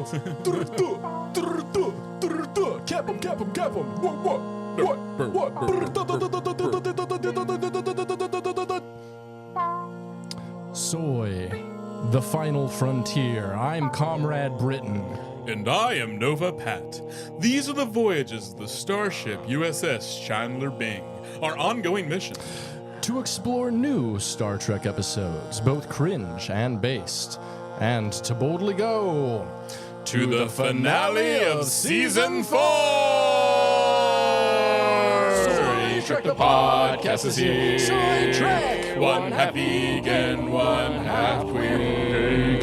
Cap him, cap him, cap him. What? Soy, the final frontier. I'm Comrade Britain. And I am Nova Pat. These are the voyages of the starship USS Chandler Bing, our ongoing mission. To explore new Star Trek episodes, both cringe and based. And to boldly go To the finale of Season 4! Soy Trek the podcast is here. Soy Trek! One half vegan, one half queer.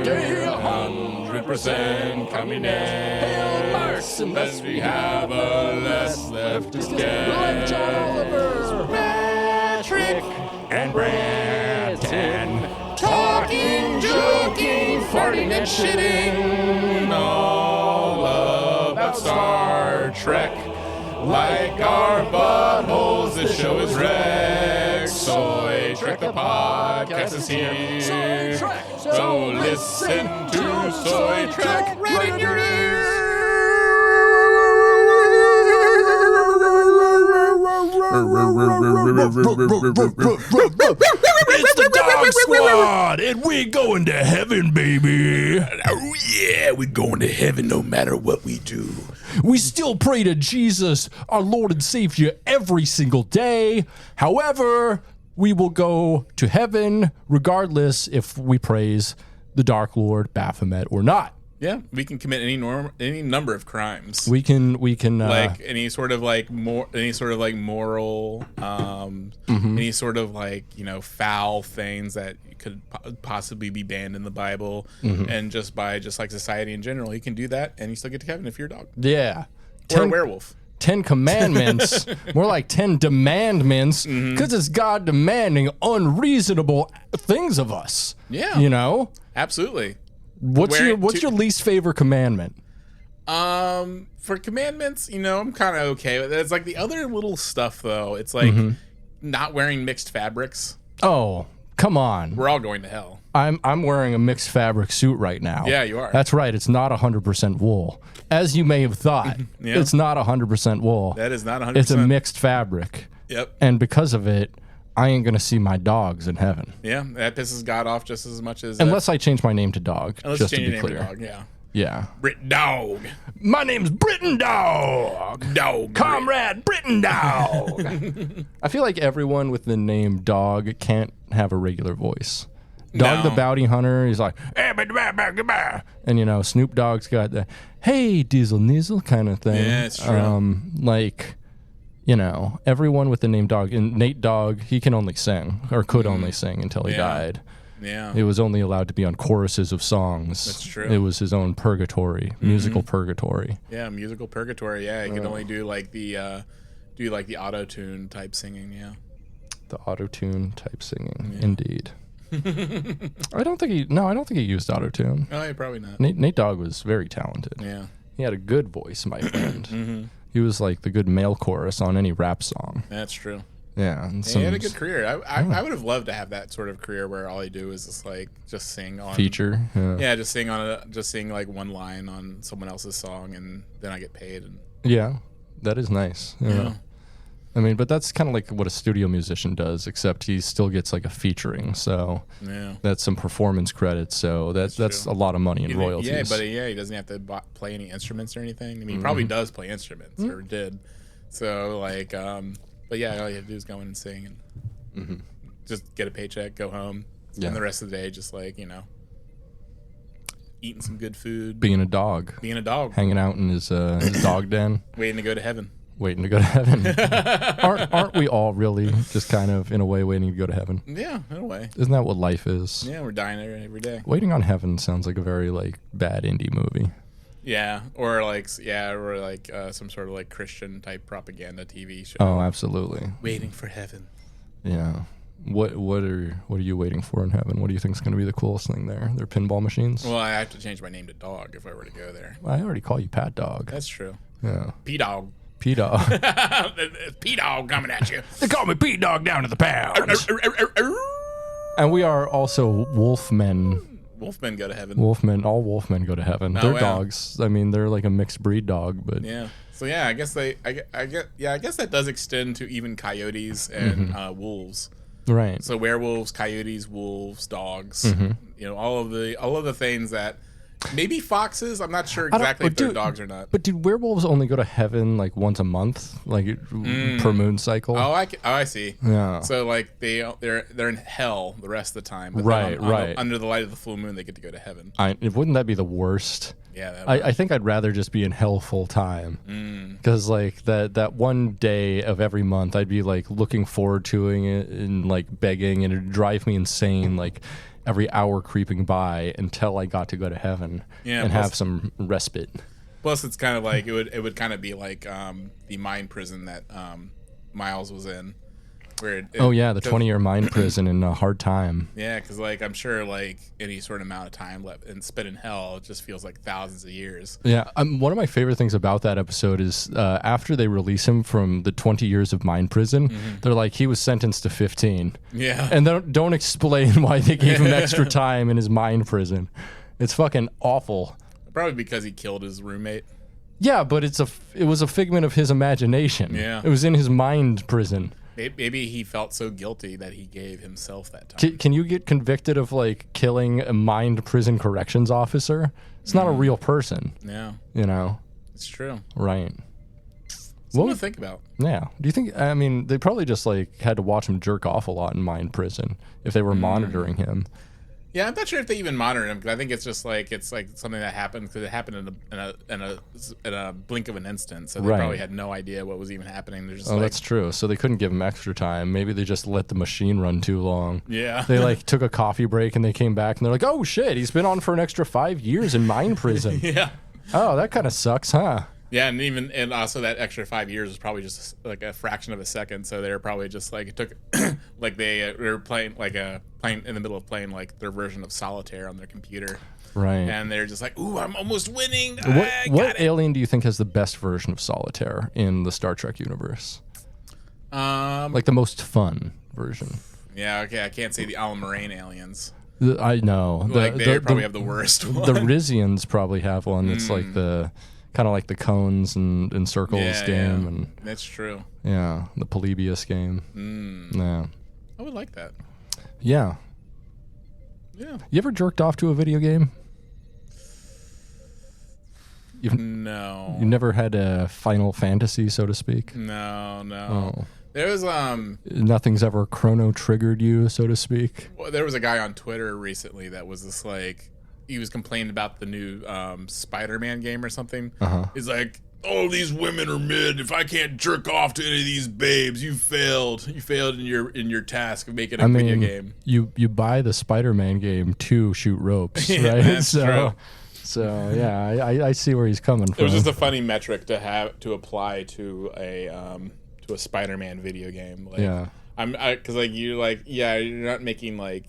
100% communist. Hail Mars! Unless we have a less leftist guest. Like John Oliver! Patrick and Brandon. Talking, joking, farting, and shitting. All about Star Trek. Like our buttholes, this show is Rex. Soy Trek, the podcast is here. Soy Trek. So listen to Soy Trek right in your It's the Dog Squad, and we're going to heaven, baby. Oh yeah, we're going to heaven no matter what we do. We still pray to Jesus, our Lord and Savior, every single day. However, we will go to heaven regardless if we praise the Dark Lord Baphomet or not. Yeah, we can commit any number of crimes. We can Like any sort of like moral, any sort of like, you know, foul things that could possibly be banned in the Bible, and just like society in general, you can do that, and you still get to heaven if you're a dog yeah, or a werewolf. 10 commandments, more like 10 demandments, because it's God demanding unreasonable things of us. Yeah, you know, absolutely. What's your least favorite commandment? For commandments, you know, I'm kind of okay with it. It's like the other little stuff though. It's like not wearing mixed fabrics. Oh, come on. We're all going to hell. I'm wearing a mixed fabric suit right now. Yeah, you are. That's right. It's not 100% wool, as you may have thought. Yeah. It's not 100% wool. That is not 100%. It's a mixed fabric. Yep. And because of it, I ain't gonna see my dogs in heaven. Yeah, that pisses God off just as much as unless I change my name to Dog. Unless just you change to be your name clear. to Dog. Yeah. Brit Dog. My name's Britain Dog. Dog. Comrade Britain Dog. I feel like everyone with the name Dog can't have a regular voice. Dog the Bounty Hunter, he's like, and you know, Snoop Dogg's got the, hey, Diesel Neasel kind of thing. Yeah, it's true. Like, you know, everyone with the name Dog, and Nate Dogg, he can only sing, or could only sing until he died. Yeah. It was only allowed to be on choruses of songs. That's true. It was his own purgatory, musical purgatory. Yeah, musical purgatory. Yeah, he could only do like the auto-tune type singing, yeah. The auto-tune type singing, indeed. I don't think he used auto-tune. Oh, yeah, probably not. Nate Dogg was very talented. Yeah. He had a good voice, my friend. He was like the good male chorus on any rap song. That's true. Yeah. And he had a good career. I would have loved to have that sort of career where all you do is just sing on feature. Yeah, just sing like one line on someone else's song, and then I get paid. And yeah, that is nice. Yeah. I mean, but that's kind of like what a studio musician does, except he still gets like a featuring. So that's some performance credits. So that's a lot of money in royalties. Yeah, but he doesn't have to play any instruments or anything. I mean, he probably does play instruments or did. So like, but yeah, all you have to do is go in and sing and just get a paycheck, go home, and the rest of the day just like, you know, eating some good food, being a dog, hanging out in his dog den, waiting to go to heaven. Aren't we all really just kind of in a way waiting to go to heaven? Yeah, in a way. Isn't that what life is? Yeah, we're dying every day. Waiting on Heaven sounds like a very like bad indie movie. Yeah, or like some sort of like Christian type propaganda TV show. Oh, absolutely. Waiting for heaven. Yeah. What are you waiting for in heaven? What do you think is going to be the coolest thing there? They're pinball machines? Well, I have to change my name to Dog if I were to go there. I already call you Pat Dog. That's true. Yeah. P-Dog. P-Dog. P-Dog coming at you. They call me P-Dog down to the pound. And we are also wolfmen Wolfmen go to heaven. All wolfmen go to heaven. Oh, They're wow. dogs. I mean, they're like a mixed breed dog, but Yeah. So yeah, I guess I guess that does extend to even coyotes and wolves. right. So werewolves, coyotes, wolves, dogs. Mm-hmm. You know, all of the things that maybe foxes. I'm not sure exactly if they're dogs or not. But dude, werewolves only go to heaven like once a month, like per moon cycle. Oh, I see. Yeah. So like they're in hell the rest of the time. But Right, then right. Under the light of the full moon, they get to go to heaven. Wouldn't that be the worst? Yeah. I think I'd rather just be in hell full time, because like that one day of every month, I'd be like looking forward to it and like begging, and it'd drive me insane. Like every hour creeping by until I got to go to heaven and have some respite. Plus, it's kind of like it would kind of be like the mind prison that Miles was in. Where the 20-year mind prison in a hard time. Yeah, because like I'm sure like any sort of amount of time left and spent in hell, it just feels like thousands of years. Yeah, one of my favorite things about that episode is after they release him from the 20 years of mind prison, they're like, he was sentenced to 15. Yeah, and they don't explain why they gave him extra time in his mind prison. It's fucking awful. Probably because he killed his roommate. Yeah, but it was a figment of his imagination. Yeah, it was in his mind prison. Maybe he felt so guilty that he gave himself that time. Can you get convicted of like killing a mind prison corrections officer? It's not a real person. Yeah, you know, it's true. Right. Something to think about. Yeah. Do you think? I mean, they probably just like had to watch him jerk off a lot in mind prison if they were monitoring him. Yeah, I'm not sure if they even monitor him, because I think it's just like something that happened because it happened in a blink of an instant. So they probably had no idea what was even happening. They're just that's true. So they couldn't give him extra time. Maybe they just let the machine run too long. Yeah. They like took a coffee break and they came back and they're like, "Oh shit, he's been on for an extra 5 years in mind prison." Yeah. Oh, that kind of sucks, huh? Yeah, and also that extra 5 years was probably just like a fraction of a second. So they were probably just like, it took like they were playing in the middle of playing like their version of solitaire on their computer. Right. And they're just like, "Ooh, I'm almost winning." What alien do you think has the best version of solitaire in the Star Trek universe? Like the most fun version. Yeah, okay, I can't say the Almarine aliens. I know. They probably have the worst one. The Rizians probably have one that's like the kind of like the cones and circles game. Yeah. And that's true. Yeah, the Polybius game. Yeah. I would like that. Yeah. Yeah. You ever jerked off to a video game? No. You never had a Final Fantasy, so to speak? No. Oh. There was Nothing's ever chrono triggered you, so to speak? Well, there was a guy on Twitter recently that was just like, he was complaining about the new Spider-Man game or something. He's like, "All these women are mid. If I can't jerk off to any of these babes, you failed. You failed in your task of making a video game." You buy the Spider-Man game to shoot ropes, right? That's true. So yeah, I see where he's coming from. It was just a funny metric to apply to a Spider-Man video game. Like, you're not making like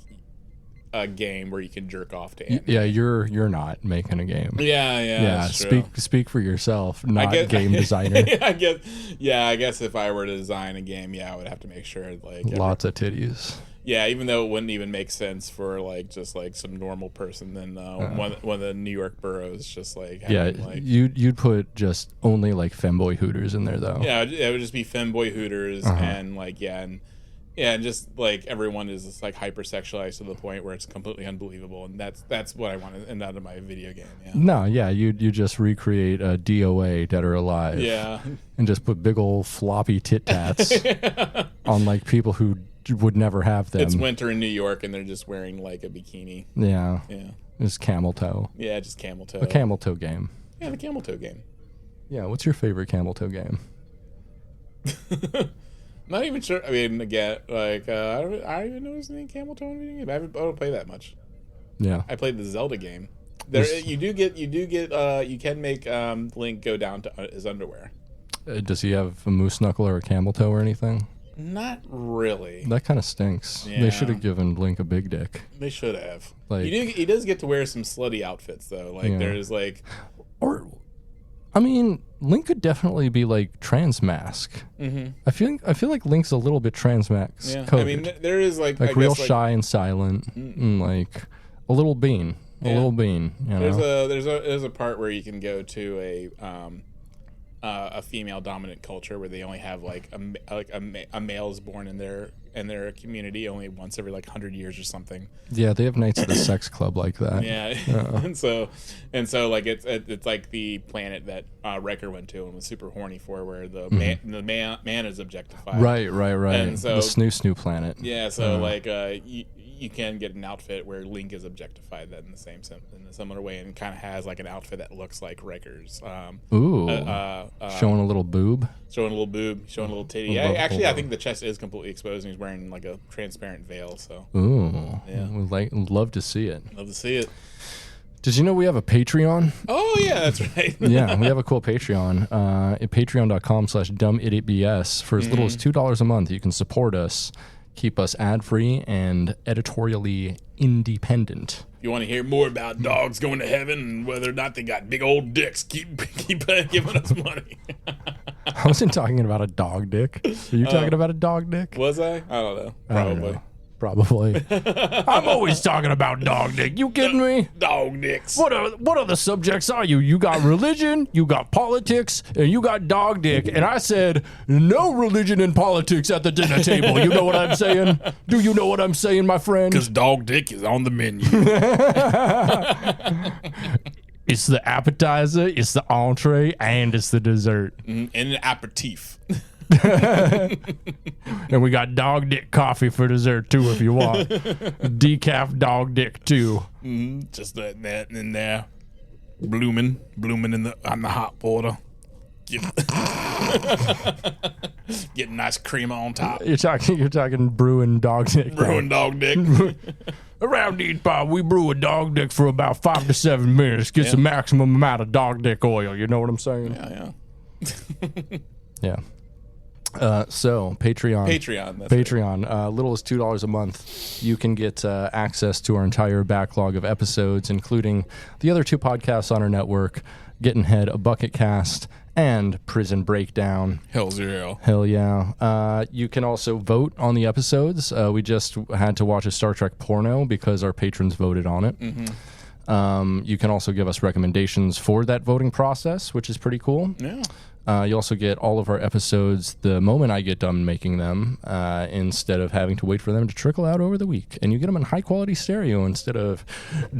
a game where you can jerk off to Andy. Yeah, you're not making a game. Yeah. Speak for yourself, not game designer. I guess if I were to design a game, I would have to make sure like lots of titties. Yeah, even though it wouldn't even make sense for like just like some normal person, then one of the New York boroughs just like having, like, you'd put just only like femboy hooters in there though. Yeah, it would just be femboy hooters and like and just like everyone is just like hypersexualized to the point where it's completely unbelievable, and that's what I want to end out of my video game. Yeah. No, yeah, you just recreate a DOA, Dead or Alive. Yeah. And just put big old floppy tit tats on like people who would never have them. It's winter in New York and they're just wearing like a bikini. Yeah. It's camel toe. Yeah, just camel toe. A camel toe game. Yeah, the camel toe game. Yeah, what's your favorite camel toe game? Not even sure. I mean, again, like I don't even know his name. Camel toe game. I don't play that much. Yeah, I played the Zelda game. There, you can make Link go down to his underwear. Does he have a moose knuckle or a camel toe or anything? Not really. That kind of stinks. Yeah. They should have given Link a big dick. They should have. Like, he does get to wear some slutty outfits though. Like there's like, or, I mean, Link could definitely be like trans mask. Mm-hmm. I feel like Link's a little bit trans mask. Yeah, coded. I mean, there is like real shy and silent, and like a little bean. A little bean. You know? There's a part where you can go to a female dominant culture where they only have a male is born in their community only once every 100 years or something. Yeah, they have nights at the sex club like that. Yeah, and so it's like the planet that Wrecker went to and was super horny for, where the man is objectified. Right. And so the snoo planet. Yeah, so you can get an outfit where Link is objectified that in a similar way, and kind of has an outfit that looks like Wrecker's. Showing a little boob. Showing a little boob, showing a little titty. I think the chest is completely exposed, and he's wearing a transparent veil. So. Ooh. Yeah. Love to see it. Love to see it. Did you know we have a Patreon? Oh, yeah, that's right. Yeah, we have a cool Patreon at patreon.com/dumbidiots. For as little as $2 a month, you can support us, keep us ad-free and editorially independent. If you want to hear more about dogs going to heaven and whether or not they got big old dicks, keep giving us money. I wasn't talking about a dog dick. Are you talking about a dog dick? Was I? I don't know. Probably. Probably. I'm always talking about dog dick. You kidding me? Dog dicks. What other subjects are you? You got religion, you got politics, and you got dog dick. And I said, no religion and politics at the dinner table. You know what I'm saying? Do you know what I'm saying, my friend? Because dog dick is on the menu. It's the appetizer, it's the entree, and it's the dessert. And an aperitif. And we got dog dick coffee for dessert too if you want. Decaf dog dick too. Just that in there, blooming on the hot water. Getting nice cream on top. You're talking brewing dog dick. Brewing dog dick. Around these parts, we brew a dog dick for about 5 to 7 minutes. Gets the maximum amount of dog dick oil. You know what I'm saying? Yeah. Yeah. So Patreon, little as $2 a month, you can get access to our entire backlog of episodes, including the other 2 podcasts on our network, Getting Head, A Bucket Cast, and Prison Breakdown. Hell's yeah. Hell yeah. You can also vote on the episodes. We just had to watch a Star Trek porno because our patrons voted on it. You can also give us recommendations for that voting process, which is pretty cool. Yeah. You also get all of our episodes the moment I get done making them, instead of having to wait for them to trickle out over the week. And you get them in high quality stereo instead of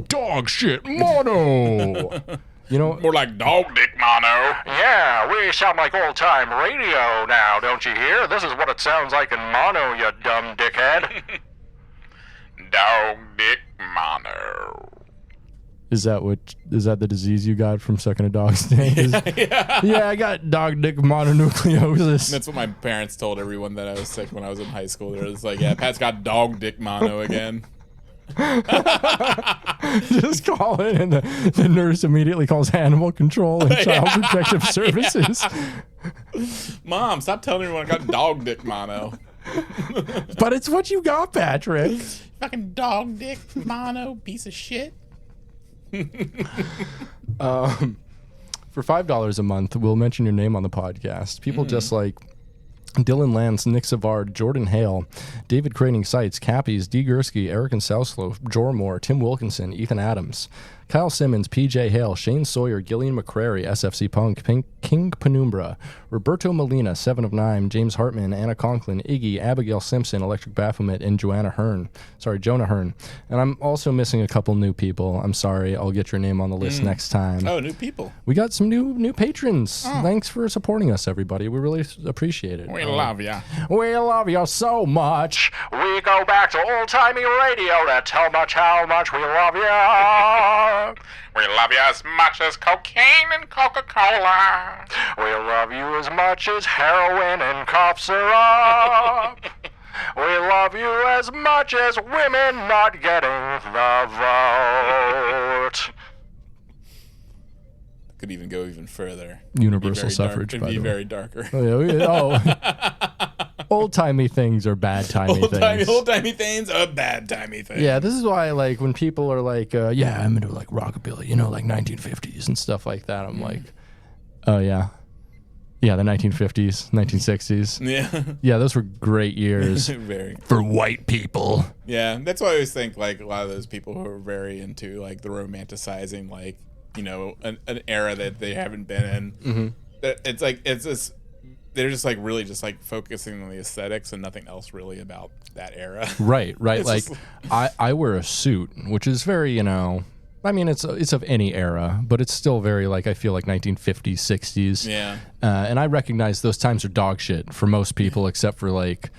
dog shit mono. You know, more like dog dick mono. Yeah, we sound like old time radio now, don't you hear? This is what it sounds like in mono, you dumb dickhead. Dog dick mono. Is that the disease you got from sucking a dog's dick? Yeah, I got dog dick mononucleosis. That's what my parents told everyone that I was sick when I was in high school. They were just like, yeah, Pat's got dog dick mono again. Just call it, and the nurse immediately calls animal control and child protective services. Mom, stop telling everyone I got dog dick mono. But it's what you got, Patrick. Fucking dog dick mono, piece of shit. For $5 a month, we'll mention your name on the podcast. People just like Dylan Lance, Nick Savard, Jordan Hale, David Craning Seitz, Cappies, D. Gursky, Eric and Southslope, Jormore, Tim Wilkinson, Ethan Adams, Kyle Simmons, PJ Hale, Shane Sawyer, Gillian McCrary, SFC Punk, King Penumbra, Roberto Molina, 7 of 9, James Hartman, Anna Conklin, Iggy, Abigail Simpson, Electric Baphomet, and Jonah Hearn. And I'm also missing a couple new people. I'm sorry. I'll get your name on the list next time. Oh, new people. We got some new patrons. Oh. Thanks for supporting us, everybody. We really appreciate it. We love ya. We love you so much. We go back to old-timey radio. That's how much we love you. We love you as much as cocaine and Coca-Cola. We love you as much as heroin and cough syrup. We love you as much as women not getting the vote. Could even go even further. Universal suffrage, by the way. It'd be very darker. Old-timey things are bad-timey things. Old-timey things are bad-timey things. Yeah, this is why, like, when people are like, yeah, I'm into, like, rockabilly, like 1950s and stuff like that, I'm like, oh, yeah. Yeah, the 1950s, 1960s. Yeah. Yeah, those were great years. Very. For white people. Yeah, that's why I always think, like, a lot of those people who are very into, like, the romanticizing, like, you know, an era that they haven't been in. Mm-hmm. It's like, it's just, they're just, like, really just, like, focusing on the aesthetics and nothing else really about that era. Right. Like, I wear a suit, which is very, you know... I mean, it's of any era, but it's still very, like, I feel like 1950s, 60s. Yeah. And I recognize those times are dog shit for most people, except for, like,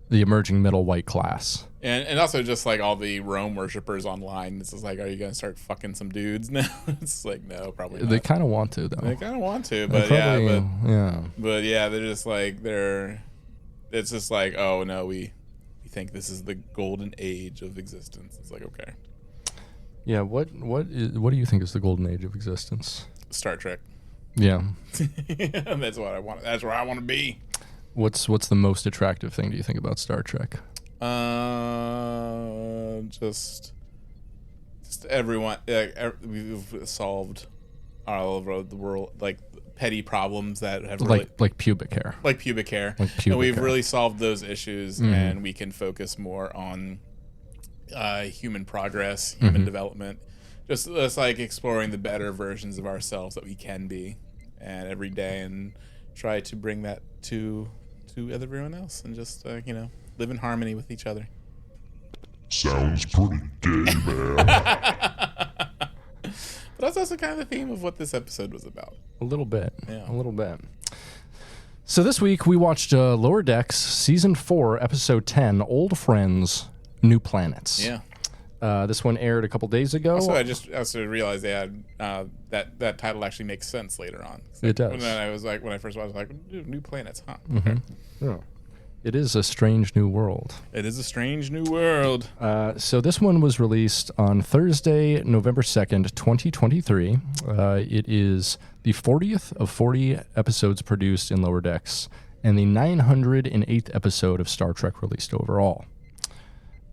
the emerging middle white class. And also just, like, all the Rome worshippers online. It's just like, are you going to start fucking some dudes now? It's like, no, probably not. They kind of want to, though. They kind of want to, but But yeah, they're just like, it's just like, oh, no, we think this is the golden age of existence. It's like, okay. Yeah, what do you think is the golden age of existence? Star Trek. Yeah. That's what I want. That's where I want to be. What's the most attractive thing do you think about Star Trek? Just everyone. We've solved all over the world, like petty problems that have really, like pubic hair. Like pubic hair. And we've really solved those issues, and we can focus more on human progress, human development, just like exploring the better versions of ourselves that we can be, and every day, and try to bring that to everyone else, and just you know, live in harmony with each other. Sounds pretty gay, man. But that's also kind of the theme of what this episode was about. A little bit. Yeah. A little bit. So this week we watched Lower Decks Season 4, Episode 10, Old Friends, New Planets. Yeah. This one aired a couple days ago. Also, I also realized they had that title actually makes sense later on. It does. When I first watched, I was like, New Planets, huh? Mm-hmm. Okay. Yeah. It is a strange new world. It is a strange new world. So this one was released on Thursday, November 2nd, 2023. It is the 40th of 40 episodes produced in Lower Decks, and the 908th episode of Star Trek released overall.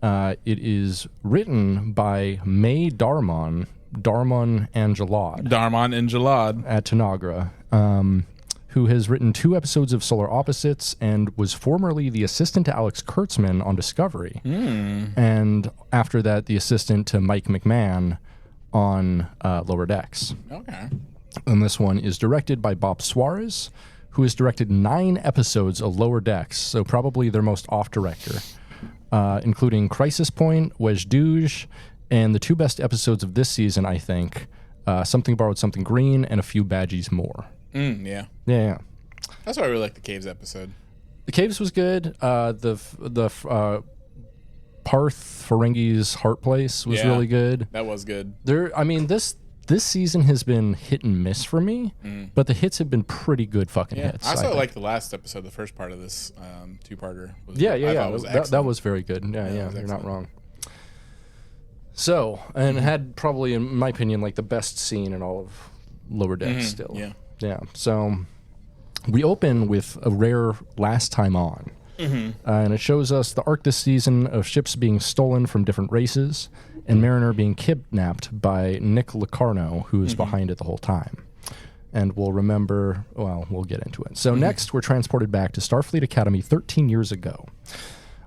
It is written by May Darmon Angelad at Tanagra, who has written 2 episodes of Solar Opposites and was formerly the assistant to Alex Kurtzman on Discovery. And after that, the assistant to Mike McMahon on Lower Decks. Okay. And this one is directed by Bob Suarez, who has directed 9 episodes of Lower Decks, so probably their most off-director. Including Crisis Point, Wedge Douge, and the 2 best episodes of this season, I think, Something Borrowed, Something Green, and A Few Badgies More. Yeah. Yeah. That's why I really like the Caves episode. The Caves was good. The Parth Ferengi's Heart Place was really good. That was good. This season has been hit and miss for me, but the hits have been pretty good fucking hits. I also like the last episode, the first part of this 2-parter. That was very good. Yeah, you're not wrong. So, and it had probably, in my opinion, like the best scene in all of Lower Decks still. Yeah. So, we open with a rare Last Time On. And it shows us the arc this season of ships being stolen from different races, and Mariner being kidnapped by Nick Locarno, who is behind it the whole time. And we'll get into it. So next, we're transported back to Starfleet Academy 13 years ago.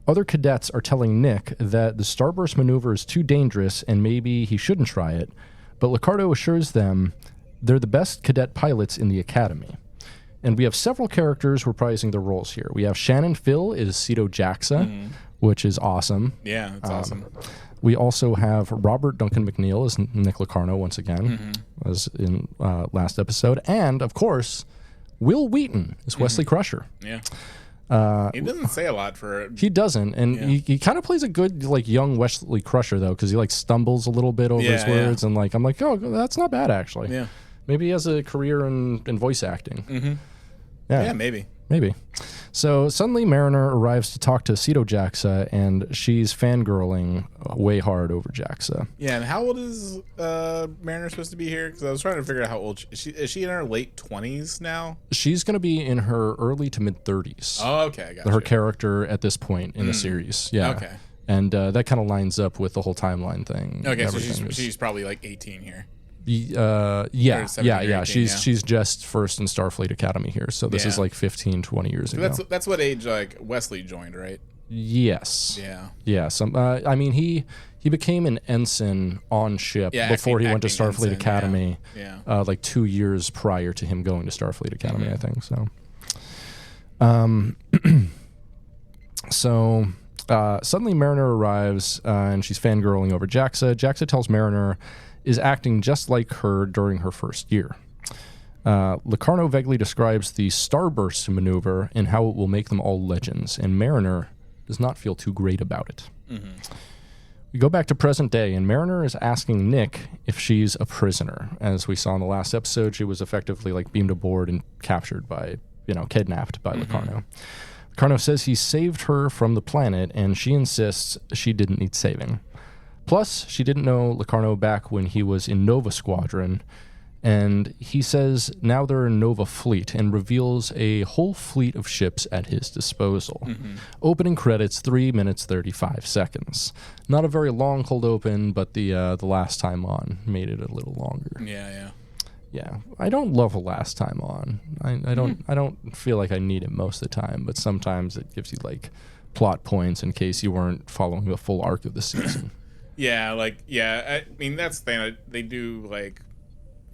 Other cadets are telling Nick that the starburst maneuver is too dangerous and maybe he shouldn't try it, but Locarno assures them they're the best cadet pilots in the Academy. And we have several characters reprising their roles here. We have Shannon Phil is Cito Jaxa, which is awesome. Yeah, it's awesome. We also have Robert Duncan McNeil as Nick Locarno once again, as in last episode. And, of course, Will Wheaton is Wesley Crusher. Yeah. He doesn't say a lot for... He doesn't, and he kind of plays a good, like, young Wesley Crusher, though, because he, like, stumbles a little bit over his words, and, like, I'm like, oh, that's not bad, actually. Yeah. Maybe he has a career in voice acting. Yeah, maybe. So suddenly Mariner arrives to talk to Cito Jaxa, and she's fangirling way hard over Jaxa. Yeah, and how old is Mariner supposed to be here? Because I was trying to figure out how old is she in her late 20s now? She's going to be in her early to mid 30s. Oh, okay, I got you. Her character at this point in the series. Yeah. Okay. And that kind of lines up with the whole timeline thing. Okay, so she's probably like 18 here. Yeah. 17 or 18, She's just first in Starfleet Academy here, so this is like 15, 20 years ago. That's what age like Wesley joined, right? Yes. Yeah. Yeah. I mean, he became an ensign on ship before he went to Starfleet Academy. Yeah. Like 2 years prior to him going to Starfleet Academy, I think. So. Suddenly Mariner arrives and she's fangirling over Jaxa. Jaxa tells Mariner is acting just like her during her first year. Locarno vaguely describes the Starburst maneuver and how it will make them all legends, and Mariner does not feel too great about it. We go back to present day, and Mariner is asking Nick if she's a prisoner. As we saw in the last episode, she was effectively like beamed aboard and captured by, kidnapped by Locarno. Locarno says he saved her from the planet, and she insists she didn't need saving. Plus, she didn't know Locarno back when he was in Nova Squadron, and he says now they're in Nova Fleet and reveals a whole fleet of ships at his disposal. Opening credits, 3 minutes, 35 seconds. Not a very long cold open, but the last time on made it a little longer. Yeah, I don't love a last time on. I don't feel like I need it most of the time, but sometimes it gives you like plot points in case you weren't following the full arc of the season. I mean that's the thing. They do like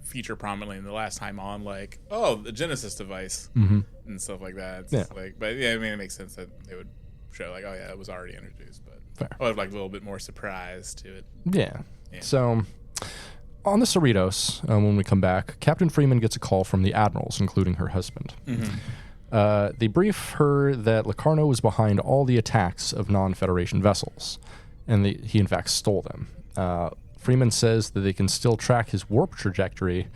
feature prominently in the last time on, like the Genesis device and stuff like that. It's but yeah, I mean it makes sense that they would show like it was already introduced, but fair. I would have like a little bit more surprise to it. Yeah. So. On the Cerritos, when we come back, Captain Freeman gets a call from the admirals, including her husband. They brief her that Locarno was behind all the attacks of non-Federation vessels, and he in fact stole them. Freeman says that they can still track his warp trajectory,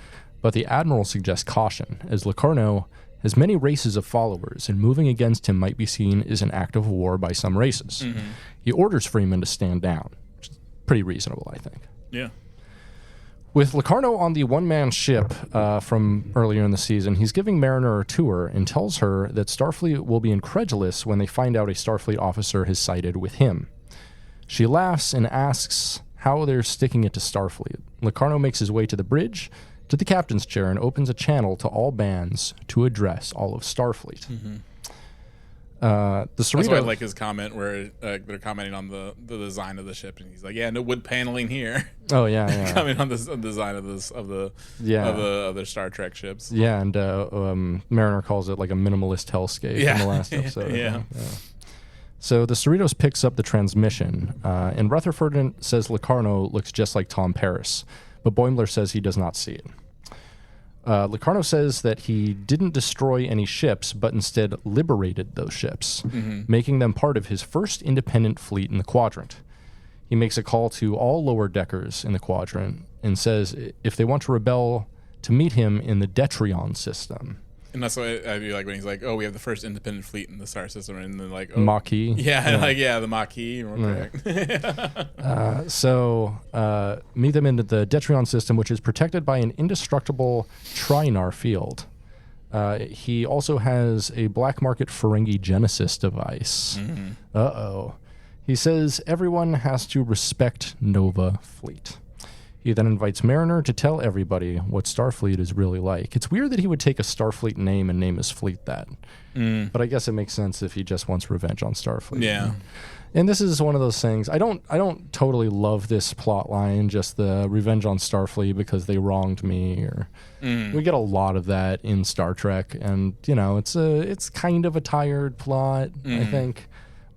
but the admiral suggests caution, as Locarno has many races of followers, and moving against him might be seen as an act of war by some races. He orders Freeman to stand down, which is pretty reasonable, I think. Yeah. With Locarno on the one-man ship from earlier in the season, he's giving Mariner a tour and tells her that Starfleet will be incredulous when they find out a Starfleet officer has sided with him. She laughs and asks how they're sticking it to Starfleet. Locarno makes his way to the bridge, to the captain's chair, and opens a channel to all bands to address all of Starfleet. The Cerritos, that's why I like his comment where they're commenting on the design of the ship, and he's like, no wood paneling here. Oh yeah. Commenting on the design of the other Star Trek ships. Yeah, and Mariner calls it like a minimalist hellscape in the last episode. Yeah. So the Cerritos picks up the transmission, and Rutherford says Locarno looks just like Tom Paris, but Boimler says he does not see it. Locarno says that he didn't destroy any ships, but instead liberated those ships, making them part of his first independent fleet in the quadrant. He makes a call to all lower deckers in the quadrant and says if they want to rebel, to meet him in the Detrion system. And that's why I do like when he's like, we have the first independent fleet in the star system, and then like, Maquis. The Maquis. So meet them in the Detrion system, which is protected by an indestructible Trinar field. He also has a black market Ferengi Genesis device. He says everyone has to respect Nova Fleet. He then invites Mariner to tell everybody what Starfleet is really like. It's weird that he would take a Starfleet name and name his fleet that. But I guess it makes sense if he just wants revenge on Starfleet. Yeah. And this is one of those things. I don't totally love this plot line, just the revenge on Starfleet because they wronged me. Or we get a lot of that in Star Trek, and it's kind of a tired plot. I think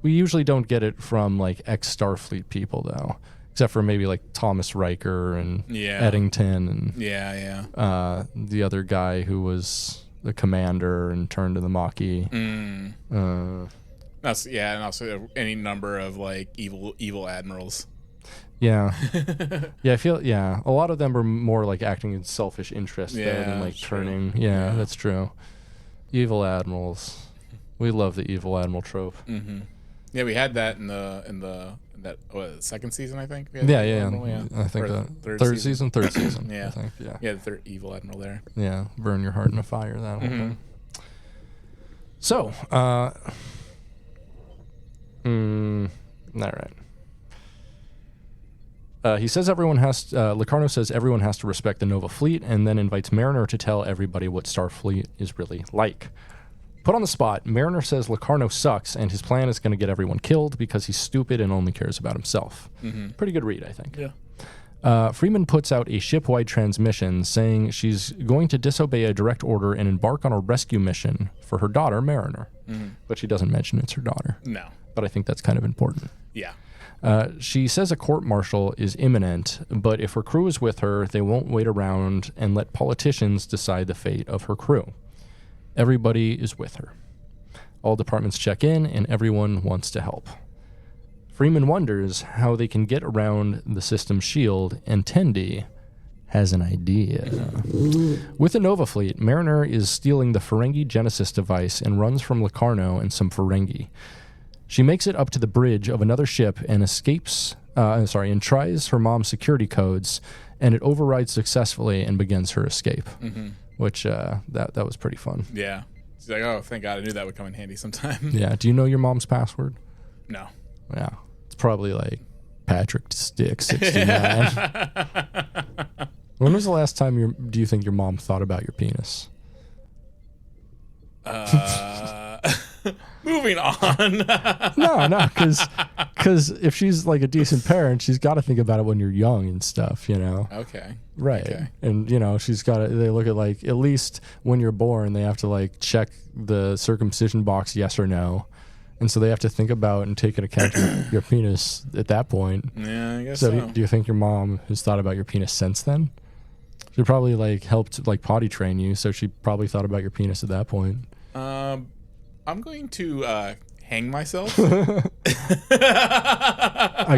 we usually don't get it from like ex-Starfleet people though. Except for maybe like Thomas Riker and Eddington and the other guy who was the commander and turned to the Maquis. And also any number of like evil admirals. Yeah, I feel a lot of them are more like acting in selfish interest than like turning. That's true. Evil admirals, we love the evil admiral trope. Yeah, we had that in the second season, I think. I think the third season. I think, the third evil admiral there. Yeah, burn your heart in a fire. That whole thing. So, all right. He says Locarno says everyone has to respect the Nova fleet, and then invites Mariner to tell everybody what Starfleet is really like. Put on the spot, Mariner says Locarno sucks, and his plan is going to get everyone killed because he's stupid and only cares about himself. Pretty good read, I think. Yeah. Freeman puts out a ship-wide transmission saying she's going to disobey a direct order and embark on a rescue mission for her daughter, Mariner. But she doesn't mention it's her daughter. No. But I think that's kind of important. Yeah. She says a court-martial is imminent, but if her crew is with her, they won't wait around and let politicians decide the fate of her crew. Everybody is with her. All departments check in, and everyone wants to help. Freeman wonders how they can get around the system's shield, and Tendi has an idea. With the Nova fleet, Mariner is stealing the Ferengi Genesis device and runs from Locarno and some Ferengi. She makes it up to the bridge of another ship and and tries her mom's security codes, and it overrides successfully and begins her escape. Which that was pretty fun. Yeah. She's like, oh, thank God, I knew that would come in handy sometime. Yeah. Do you know your mom's password? No. Yeah. It's probably like Patrick Stick 69. When was the last time do you think your mom thought about your penis? Moving on. No, because if she's like a decent parent, she's got to think about it when you're young and stuff, you know? Okay. Right. Okay. And, you know, they look at like, at least when you're born, they have to like check the circumcision box, yes or no. And so they have to think about and take into account your penis at that point. Yeah, I guess so. Do you think your mom has thought about your penis since then? She probably like helped like potty train you, so she probably thought about your penis at that point. I'm going to hang myself. I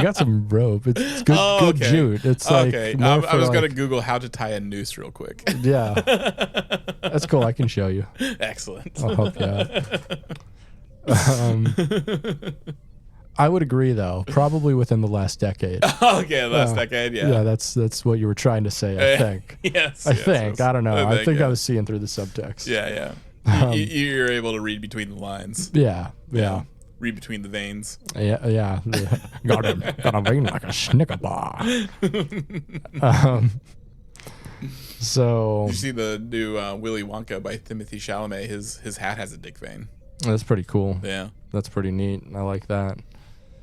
got some rope. It's good, good jute. It's like I was gonna Google how to tie a noose real quick. Yeah, that's cool. I can show you. Excellent. I'll help you out. I would agree, though. Probably within the last decade. Okay, last decade. Yeah. Yeah, that's what you were trying to say. I think. Yes. I think. I don't know. I think yeah. I was seeing through the subtext. Yeah. You're able to read between the lines. Yeah. Read between the veins. Yeah. got a vein like a Snicker bar. So did you see the new Willy Wonka by Timothée Chalamet? His hat has a dick vein. That's pretty cool. Yeah. That's pretty neat. I like that.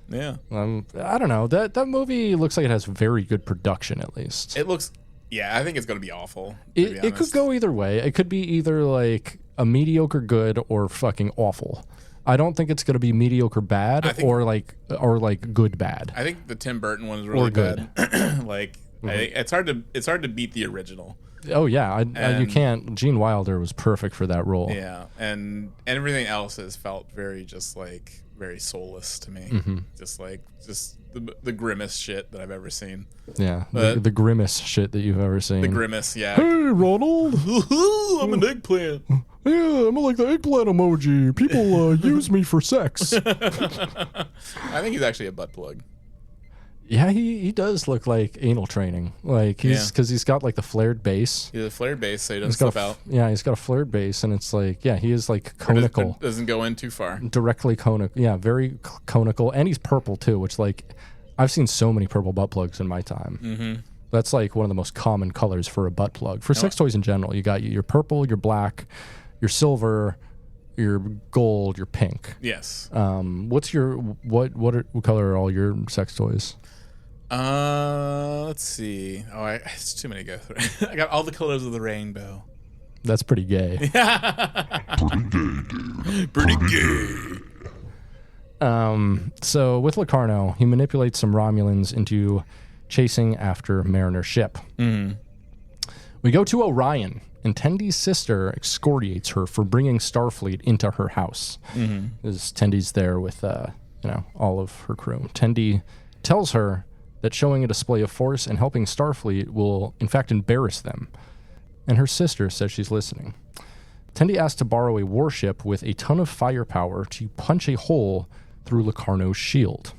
Yeah. I don't know. That movie looks like it has very good production, at least. It looks. Yeah, I think it's going to be awful. It could go either way. It could be either like a mediocre good or fucking awful. I don't think it's going to be mediocre bad or like good bad. I think the Tim Burton one is really good. Like it's hard to beat the original. Oh yeah, you can't. Gene Wilder was perfect for that role. Yeah, and everything else has felt very very soulless to me. Just the grimace shit that I've ever seen. Yeah, the grimace shit that you've ever seen. The grimace, yeah. Hey, Ronald. I'm an eggplant. Yeah, I'm like the eggplant emoji. People use me for sex. I think he's actually a butt plug. Yeah, he does look like anal training. Like because he's got like the flared base. He has a flared base, so he doesn't slip out. Yeah, he's got a flared base, and it's like he is like conical. Doesn't go in too far. Directly conical. Yeah, very conical, and he's purple too, which like I've seen so many purple butt plugs in my time. That's like one of the most common colors for a butt plug for sex toys in general. You got your purple, your black, your silver, your gold, your pink. Yes. What color are all your sex toys? Let's see. Oh, it's too many to go through. I got all the colors of the rainbow. That's pretty gay. Pretty gay, dude. Pretty gay. So with Locarno, he manipulates some Romulans into chasing after Mariner's ship. We go to Orion, and Tendi's sister excoriates her for bringing Starfleet into her house. As Tendi's there with all of her crew. Tendi tells her that showing a display of force and helping Starfleet will, in fact, embarrass them. And her sister says she's listening. Tendi asks to borrow a warship with a ton of firepower to punch a hole through Locarno's shield.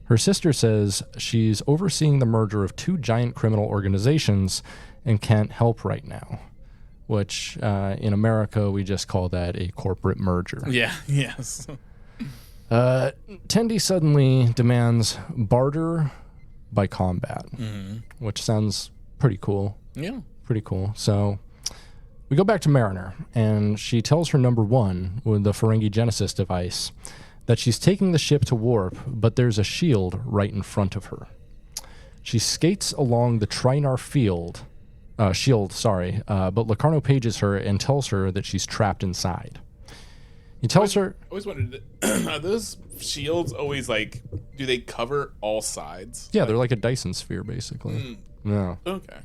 Her sister says she's overseeing the merger of two giant criminal organizations and can't help right now, which in America, we just call that a corporate merger. Yeah, yes. Tendi suddenly demands barter by combat, which sounds pretty cool. Yeah. Pretty cool. So we go back to Mariner, and she tells her number one with the Ferengi Genesis device that she's taking the ship to warp, but there's a shield right in front of her. She skates along the Trinar shield, but Locarno pages her and tells her that she's trapped inside. He tells her... I always wondered, are those shields always like, do they cover all sides? Yeah, they're like a Dyson sphere, basically. Yeah. Okay.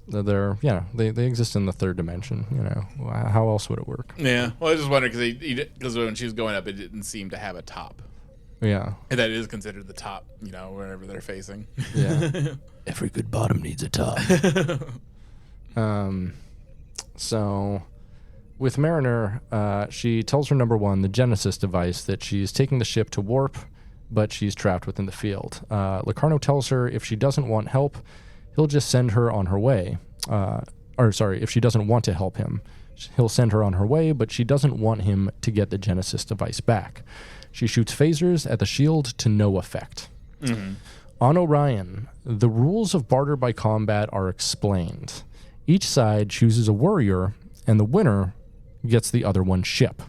They exist in the third dimension. You know, how else would it work? Yeah. Well, I was just wondering because when she was going up, it didn't seem to have a top. Yeah. And that is considered the top, you know, wherever they're facing. Yeah. Every good bottom needs a top. So with Mariner, she tells her number one, the Genesis device, that she's taking the ship to warp, but she's trapped within the field. Locarno tells her if she doesn't want help, he'll just send her on her way. If she doesn't want to help him, he'll send her on her way, but she doesn't want him to get the Genesis device back. She shoots phasers at the shield to no effect. On Orion, the rules of barter by combat are explained. Each side chooses a warrior, and the winner gets the other one's ship.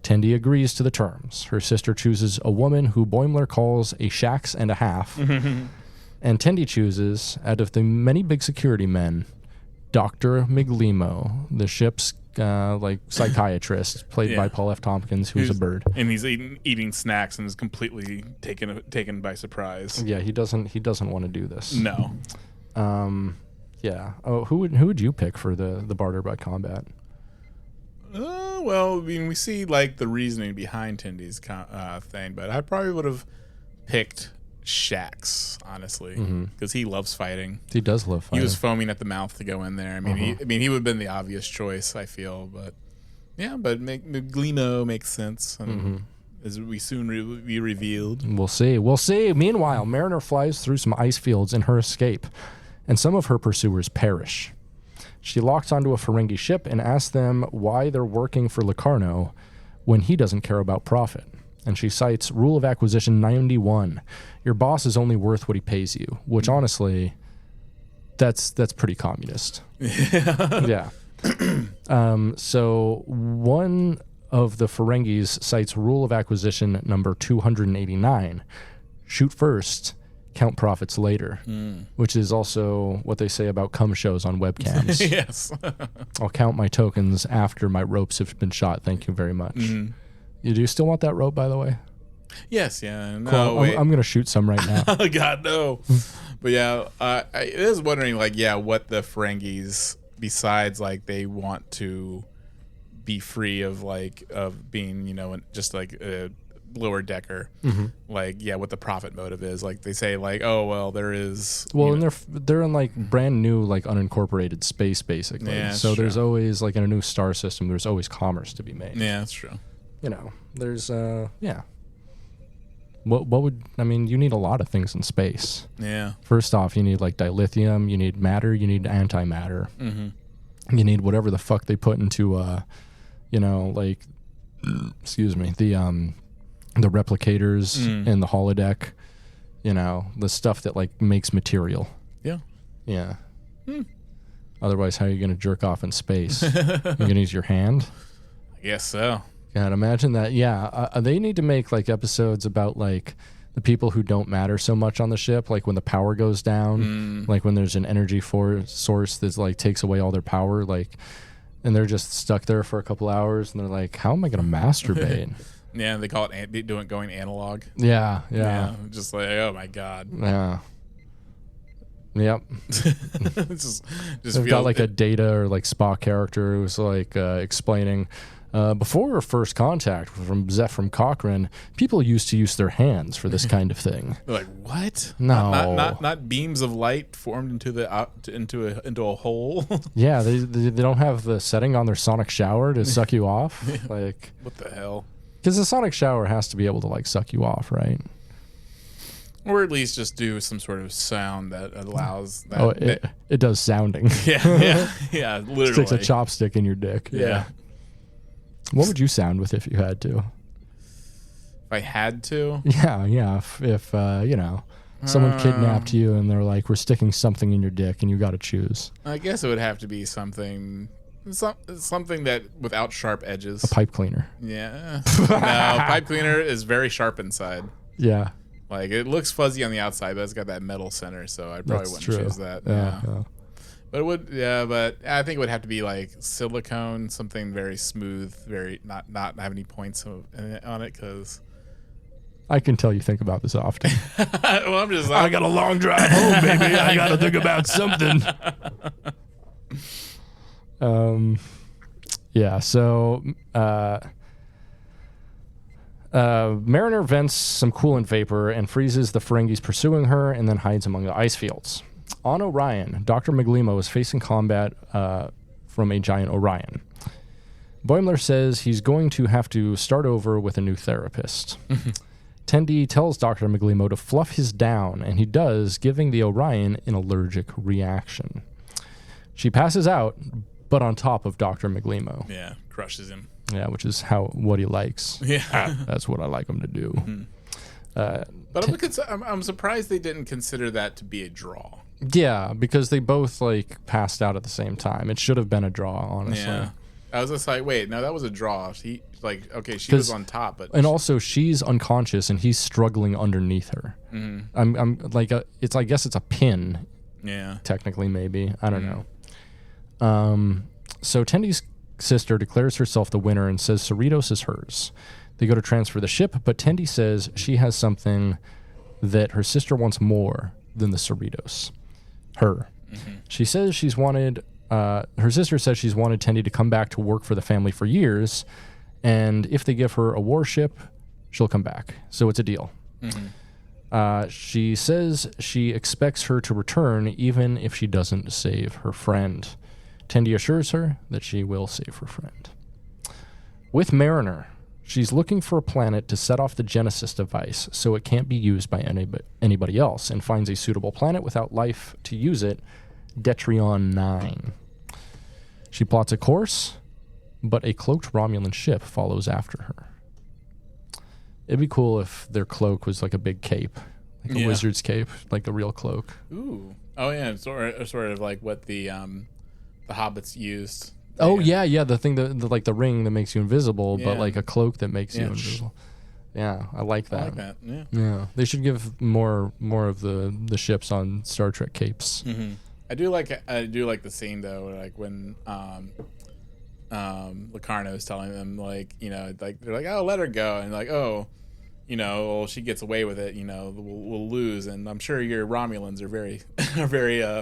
Tendi agrees to the terms. Her sister chooses a woman who Boimler calls a shax and a half. And Tendi chooses, out of the many big security men, Dr. Miglimo, the ship's psychiatrist, played by Paul F. Tompkins, who's a bird. And he's eating snacks and is completely taken by surprise. Yeah, he doesn't want to do this. No. Yeah. Oh, who would you pick for the barter by combat? Well, I mean, we see like the reasoning behind Tendi's thing, but I probably would have picked Shax, honestly, because he loves fighting. He does love fighting. He was foaming at the mouth to go in there. I mean, he would have been the obvious choice, I feel, but yeah, but Miglimo makes sense, and as we soon be revealed. We'll see. Meanwhile, Mariner flies through some ice fields in her escape, and some of her pursuers perish. She locks onto a Ferengi ship and asks them why they're working for Locarno when he doesn't care about profit. And she cites Rule of Acquisition 91. Your boss is only worth what he pays you, which honestly, that's pretty communist. Yeah. So one of the Ferengis cites Rule of Acquisition number 289. Shoot first, count profits later, which is also what they say about cum shows on webcams. Yes. I'll count my tokens after my ropes have been shot. Thank you very much. You do still want that rope, by the way? Yes, yeah. No, cool. I'm going to shoot some right now. Oh, God, no. But yeah, I was wondering, like, what the Ferengis, besides, like, they want to be free of being, just like a lower decker, like, what the profit motive is. Like, they say, like, oh, well, there is. Well, and they're in, like, brand new, like, unincorporated space, basically. Yeah, so there's always, like, in a new star system, there's always commerce to be made. Yeah, that's true. There's, What would, you need a lot of things in space. Yeah. First off, you need, like, dilithium, you need matter, you need antimatter. You need whatever the fuck they put into, excuse me, the replicators in the holodeck, the stuff that, like, makes material. Yeah. Yeah. Otherwise, how are you going to jerk off in space? You're going to use your hand? I guess so. God, imagine that. Yeah, they need to make, like, episodes about, like, the people who don't matter so much on the ship, like when the power goes down, like when there's an energy source that, like, takes away all their power, like, and they're just stuck there for a couple hours, and they're like, how am I going to masturbate? Yeah, they call it going analog. Yeah. Just like, oh my God. Yeah. Yep. just They've got, like, a Data or, like, Spock character who's, like, explaining, before first contact from Zeph from Cochrane, people used to use their hands for this kind of thing. They're like, what? No, not beams of light formed into a hole. Yeah, they don't have the setting on their sonic shower to suck you off. Like, what the hell? Because the sonic shower has to be able to, like, suck you off, right? Or at least just do some sort of sound that allows that. Oh, it does sounding. Yeah, literally. Sticks a chopstick in your dick. Yeah. What would you sound with if you had to? If I had to? Yeah. If Someone kidnapped you, and they're like, "We're sticking something in your dick, and you got to choose." I guess it would have to be something that without sharp edges. A pipe cleaner. Yeah. No, pipe cleaner is very sharp inside. Yeah. Like, it looks fuzzy on the outside, but it's got that metal center, so I probably wouldn't choose that. Yeah. But but I think it would have to be like silicone, something very smooth, very not have any points on it, because I can tell you think about this often. well, I got a long drive home, baby. I got to think about something. Yeah. So, Mariner vents some coolant vapor and freezes the Ferengis pursuing her, and then hides among the ice fields. On Orion, Dr. Miglimo is facing combat from a giant Orion. Boimler says he's going to have to start over with a new therapist. Tendi tells Dr. Miglimo to fluff his down, and he does, giving the Orion an allergic reaction. She passes out, but on top of Dr. Miglimo. Yeah, crushes him. Yeah, which is what he likes. Yeah. That's what I like him to do. Mm-hmm. But I'm surprised they didn't consider that to be a draw. Yeah, because they both passed out at the same time. It should have been a draw, honestly. Yeah. I was just like, wait, no, that was a draw. She was on top, but also she's unconscious and he's struggling underneath her. Mm-hmm. I'm like I guess it's a pin. Yeah. Technically, maybe. I don't know. So Tendi's sister declares herself the winner and says Cerritos is hers. They go to transfer the ship, but Tendi says she has something that her sister wants more than the Cerritos. Her. Mm-hmm. She says she's wanted... her sister says she's wanted Tendi to come back to work for the family for years, and if they give her a warship, she'll come back. So it's a deal. Mm-hmm. She says she expects her to return even if she doesn't save her friend. Tendi assures her that she will save her friend. With Mariner, she's looking for a planet to set off the Genesis device so it can't be used by anybody else, and finds a suitable planet without life to use it, Detrion 9. She plots a course, but a cloaked Romulan ship follows after her. It'd be cool if their cloak was like a big cape, like a wizard's cape, like a real cloak. Ooh. Oh yeah, sort of like what the hobbits used. Oh yeah, the thing like the ring that makes you invisible, but like a cloak that makes you invisible. Yeah, I like that. Yeah. They should give more of the ships on Star Trek capes. Mm-hmm. I do like the scene though, like when Locarno is telling them they're like, oh, let her go, and like, oh, well, she gets away with it, we'll lose, and I'm sure your Romulans are very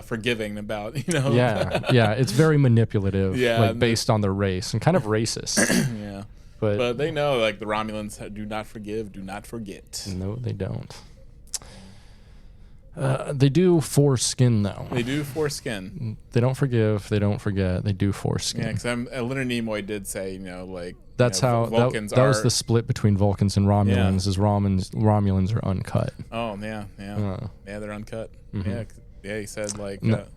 forgiving about Yeah, it's very manipulative, based on their race and kind of racist. Yeah, but they know the Romulans do not forgive, do not forget. No, they don't. They do foreskin, though. They do foreskin. They don't forgive. They don't forget. They do foreskin. Yeah, because Leonard Nimoy did say, that's how Vulcans that was the split between Vulcans and Romulans. Is Romulans are uncut. Oh yeah, they're uncut. Mm-hmm. Yeah, he said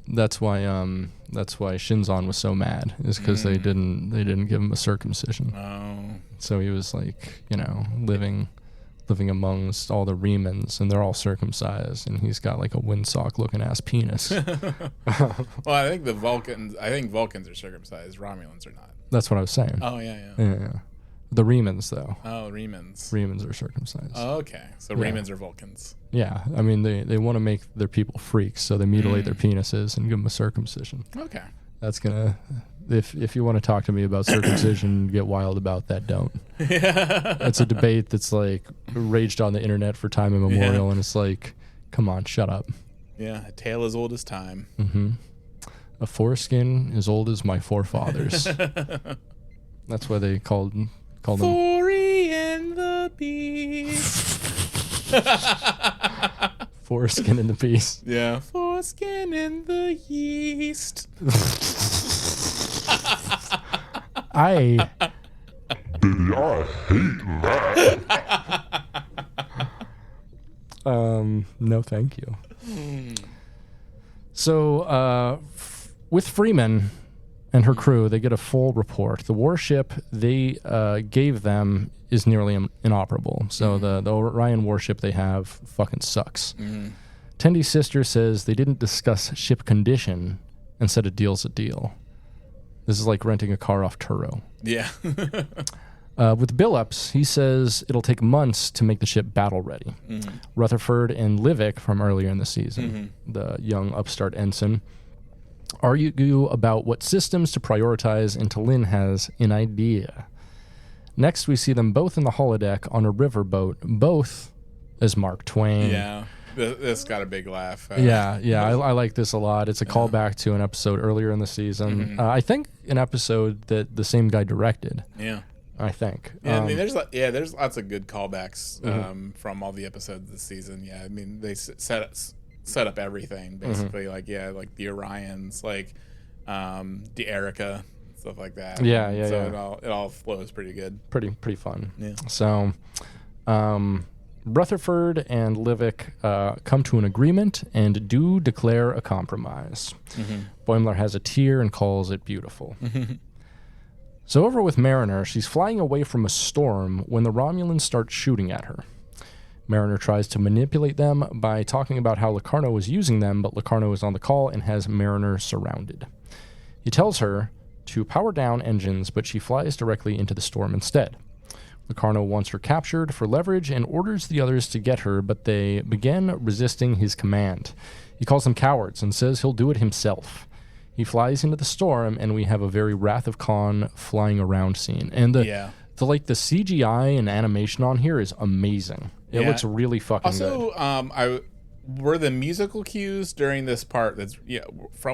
that's why Shinzon was so mad, is because they didn't give him a circumcision. Oh, so he was living amongst all the Remans, and they're all circumcised, and he's got a windsock looking ass penis. Well, I think Vulcans are circumcised. Romulans are not. That's what I was saying. Oh yeah. The Remans, though. Oh, Remans. Remans are circumcised. Oh, okay. So Remans are Vulcans. Yeah, I mean they want to make their people freaks, so they mutilate their penises and give them a circumcision. Okay. That's gonna. If you want to talk to me about circumcision, get wild about that, don't. Yeah. It's a debate that's raged on the internet for time immemorial, and it's come on, shut up. Yeah, a tale as old as time. Mm-hmm. A foreskin as old as my forefathers. That's why they called them. Fori and the Beast. Foreskin and the Beast. Yeah. Foreskin in the yeast. Baby, I hate that. No, thank you. So, with Freeman and her crew, they get a full report. The warship they gave them is nearly inoperable. So the Orion warship they have fucking sucks. Tendy's sister says they didn't discuss ship condition and said a deal's a deal. This is like renting a car off Turo. Yeah. With Billups, he says it'll take months to make the ship battle ready. Rutherford and Livick from earlier in the season, the young upstart ensign, argue about what systems to prioritize, and T'Lyn has an idea. Next, we see them both in the holodeck on a riverboat, both as Mark Twain. Yeah. This got a big laugh. I like this a lot. It's a callback to an episode earlier in the season. I think an episode that the same guy directed. Yeah. I think. Yeah, I mean, there's lots of good callbacks from all the episodes this season. Yeah, I mean, they set up everything basically. Like the Orions, like the Erica, stuff like that. So it all flows pretty good. Pretty fun. Yeah. So, Rutherford and Livick come to an agreement and do declare a compromise. Boimler has a tear and calls it beautiful. So over with Mariner, she's flying away from a storm when the Romulans start shooting at her. Mariner tries to manipulate them by talking about how Locarno was using them, but Locarno is on the call and has Mariner surrounded. He tells her to power down engines, but she flies directly into the storm instead. Locarno wants her captured for leverage and orders the others to get her, but they begin resisting his command. He calls them cowards and says he'll do it himself. He flies into the storm, and we have a very Wrath of Khan flying around scene. And the CGI and animation on here is amazing. It looks really fucking good. Also, were the musical cues during this part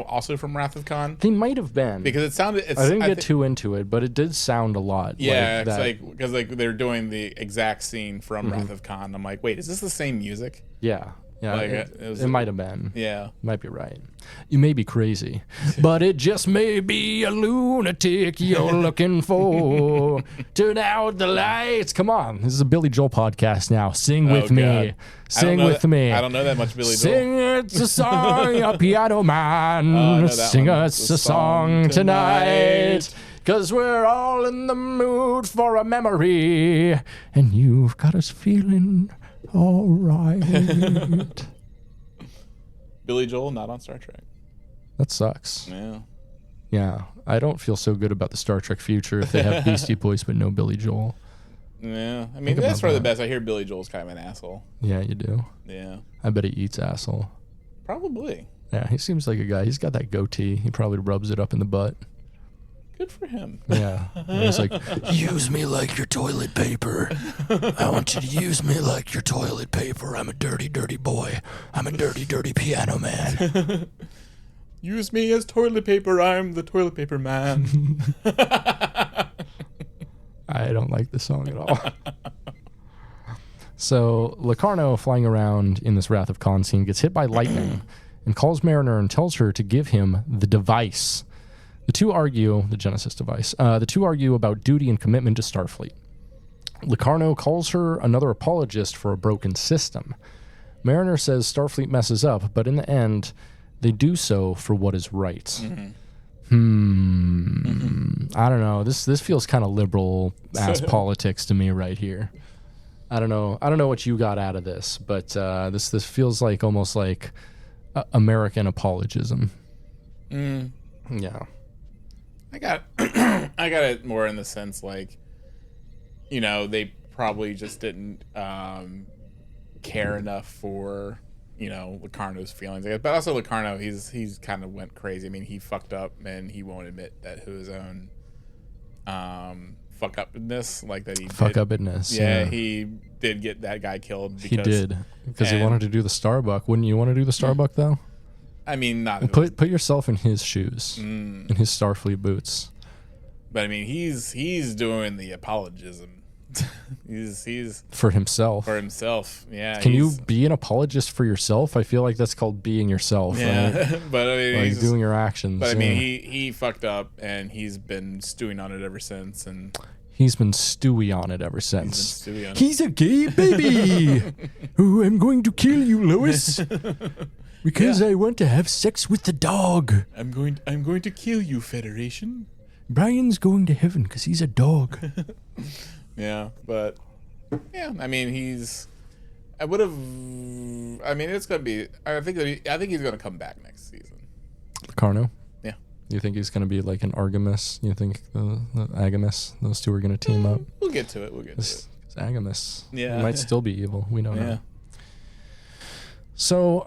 also from Wrath of Khan? They might have been, because it sounded. I didn't get too into it, but it did sound a lot. Yeah, because they're doing the exact scene from Wrath of Khan. I'm like, wait, is this the same music? Yeah. Yeah, it might have been. Yeah. Might be right. You may be crazy, but it just may be a lunatic you're looking for. Turn out the lights. Come on. This is a Billy Joel podcast now. Sing with me. God. Sing with me. I don't know that much Billy Joel. Sing it's a song, a piano man. Sing us a song tonight. 'Cause we're all in the mood for a memory. And you've got us feeling... all right. Billy Joel not on Star Trek. That sucks. Yeah. Yeah. I don't feel so good about the Star Trek future if they have Beastie Boys but no Billy Joel. Yeah. I mean, that's for the best. I hear Billy Joel's kind of an asshole. Yeah, you do. Yeah. I bet he eats asshole. Probably. Yeah, he seems like a guy. He's got that goatee. He probably rubs it up in the butt. Good for him. Yeah. And he's like, use me like your toilet paper. I want you to use me like your toilet paper. I'm a dirty, dirty boy. I'm a dirty, dirty piano man. Use me as toilet paper. I'm the toilet paper man. I don't like the song at all. So Locarno, flying around in this Wrath of Khan scene, gets hit by lightning and calls Mariner and tells her to give him the device. The two argue, the Genesis device, about duty and commitment to Starfleet. Locarno calls her another apologist for a broken system. Mariner says Starfleet messes up, but in the end, they do so for what is right. I don't know. This feels kind of liberal-ass politics to me right here. I don't know what you got out of this, but this feels like almost like American apologism. Yeah. I got it more in the sense like, they probably just didn't care enough for, Locarno's feelings. But also Locarno, he's kind of went crazy. I mean, he fucked up and he won't admit that his own fuck-upness, like that he fuck-upness. Yeah, he did get that guy killed. He did, because he wanted to do the Starbuck. Wouldn't you want to do the Starbuck, though? I mean, not put yourself in his shoes, in his Starfleet boots. But I mean, he's doing the apologism. he's for himself. For himself, yeah. Can you be an apologist for yourself? I feel like that's called being yourself. Yeah, right? But I mean, like doing your actions. But I mean, he fucked up, and he's been stewing on it ever since, and. He's been stewy on it ever since. He's a gay baby. Oh, I'm going to kill you, Lois. Because I want to have sex with the dog. I'm going to kill you, Federation. Brian's going to heaven because he's a dog. Yeah, but I mean, I I mean, it's gonna be. I think he's gonna come back next season. Locarno? Yeah. You think he's gonna be like an Artemis? You think the Agamis? Those two are gonna team up? We'll get to it. Because Agamis Yeah. might still be evil. We don't know. Yeah. So,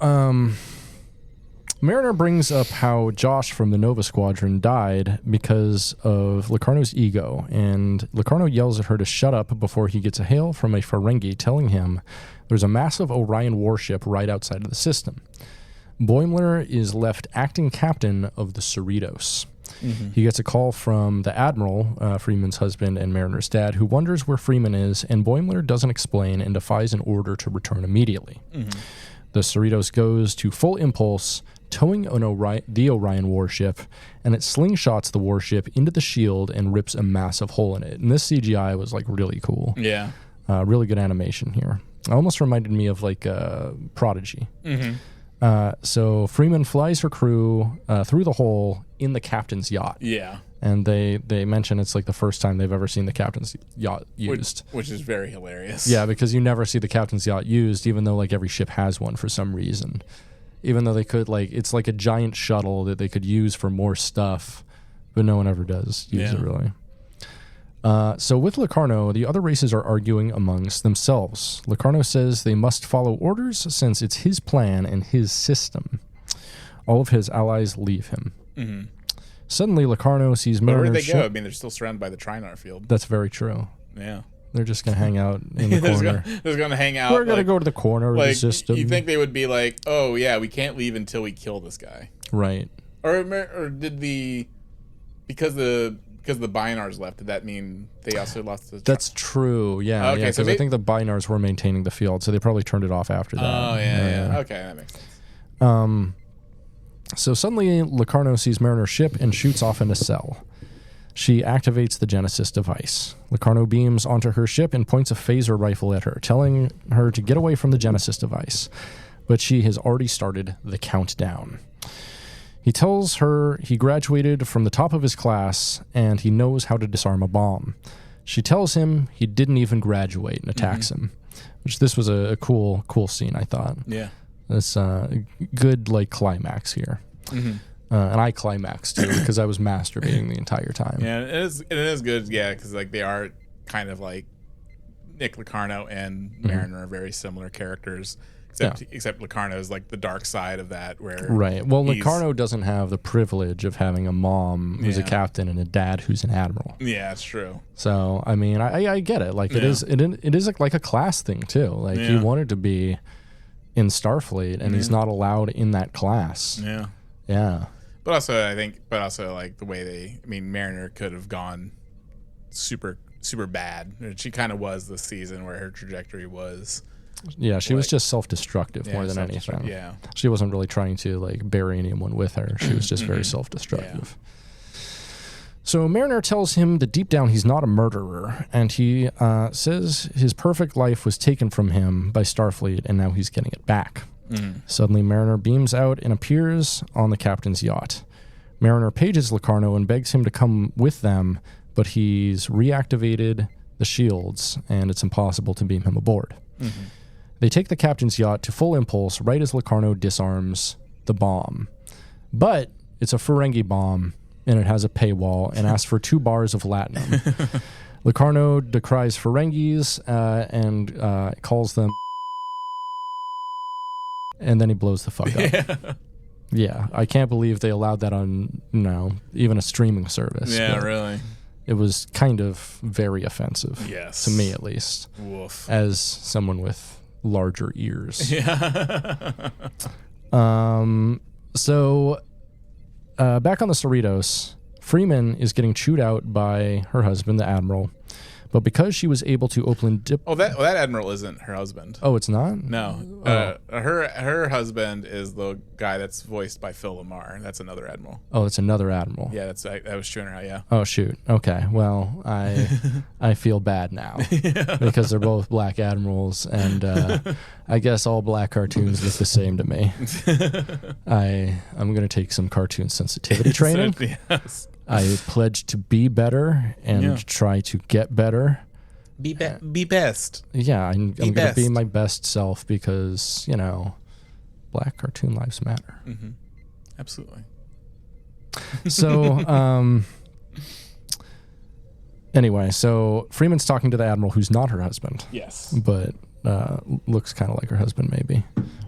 Mariner brings up how Josh from the Nova Squadron died because of Locarno's ego, and Locarno yells at her to shut up before he gets a hail from a Ferengi telling him there's a massive Orion warship right outside of the system. Boimler is left acting captain of the Cerritos. Mm-hmm. He gets a call from the Admiral, Freeman's husband and Mariner's dad, who wonders where Freeman is, and Boimler doesn't explain and defies an order to return immediately. Mm-hmm. The Cerritos goes to full impulse, towing the Orion warship, and it slingshots the warship into the shield and rips a massive hole in it. And this CGI was like really cool. Yeah. Really good animation here. It almost reminded me of like Prodigy. Mm-hmm. So Freeman flies her crew through the hole in the captain's yacht. Yeah. And they mention it's like the first time they've ever seen the captain's yacht used. Which is very hilarious. Yeah, because you never see the captain's yacht used, even though like every ship has one for some reason. Even though they could it's like a giant shuttle that they could use for more stuff, but no one ever does use it really. So with Locarno, the other races are arguing amongst themselves. Locarno says they must follow orders since it's his plan and his system. All of his allies leave him. Mm-hmm. Suddenly, Locarno sees Mariner's where did they go? ship. I mean, they're still surrounded by the Trinar field. That's very true. Yeah. They're just going to hang out in the corner. They're going to hang out. We're going to go to the corner of the system. You think they would be like, oh, yeah, we can't leave until we kill this guy. Right. Or did because the Binars left, did that mean they also lost the... That's true, yeah. Okay, because I think the Binars were maintaining the field, so they probably turned it off after that. Oh, yeah. Okay, that makes sense. So suddenly, Locarno sees Mariner's ship and shoots off in a cell. She activates the Genesis device. Locarno beams onto her ship and points a phaser rifle at her, telling her to get away from the Genesis device. But she has already started the countdown. He tells her he graduated from the top of his class and he knows how to disarm a bomb. She tells him he didn't even graduate and attacks him. Which this was a cool scene, I thought. Yeah. It's a good climax here. Mm-hmm. And I climaxed too because I was masturbating the entire time. Yeah, it is good. Yeah, because they are kind of like Nick Locarno and Mariner are very similar characters, except Locarno is like the dark side of that. Where Well, Locarno doesn't have the privilege of having a mom who's a captain and a dad who's an admiral. Yeah, that's true. So I mean, I get it. It is like a class thing too. He wanted to be in Starfleet and he's not allowed in that class. Yeah. Yeah. But also, the way Mariner could have gone super, super bad. She kind of was this season where her trajectory was. Yeah, she was just self-destructive more than anything. Yeah. She wasn't really trying to bury anyone with her. She was just very self-destructive. Yeah. So Mariner tells him that deep down he's not a murderer, and he says his perfect life was taken from him by Starfleet, and now he's getting it back. Suddenly, Mariner beams out and appears on the captain's yacht. Mariner pages Locarno and begs him to come with them, but he's reactivated the shields, and it's impossible to beam him aboard. They take the captain's yacht to full impulse right as Locarno disarms the bomb. But it's a Ferengi bomb, and it has a paywall, and asks for 2 bars of latinum. Locarno decries Ferengis and calls them... And then he blows the fuck up. Yeah, I can't believe they allowed that on, even a streaming service. Yeah, really. It was kind of very offensive. Yes. To me, at least. Woof. As someone with larger ears. Yeah. So, back on the Cerritos, Freeman is getting chewed out by her husband, the Admiral. But because she was able to open... that Admiral isn't her husband. Oh, it's not? No. Her husband is the guy that's voiced by Phil Lamar. That's another Admiral. Oh, it's another Admiral. Yeah, that was chewing her out, yeah. Oh, shoot. Okay. Well, I feel bad now because they're both black admirals, and I guess all black cartoons look the same to me. I'm going to take some cartoon sensitivity training. Yes. I pledge to be better and try to get better. Be best. Yeah, I'm going to be my best self because, Black cartoon lives matter. Mm-hmm. Absolutely. So, anyway, so Freeman's talking to the Admiral, who's not her husband. Yes. But looks kind of like her husband, maybe.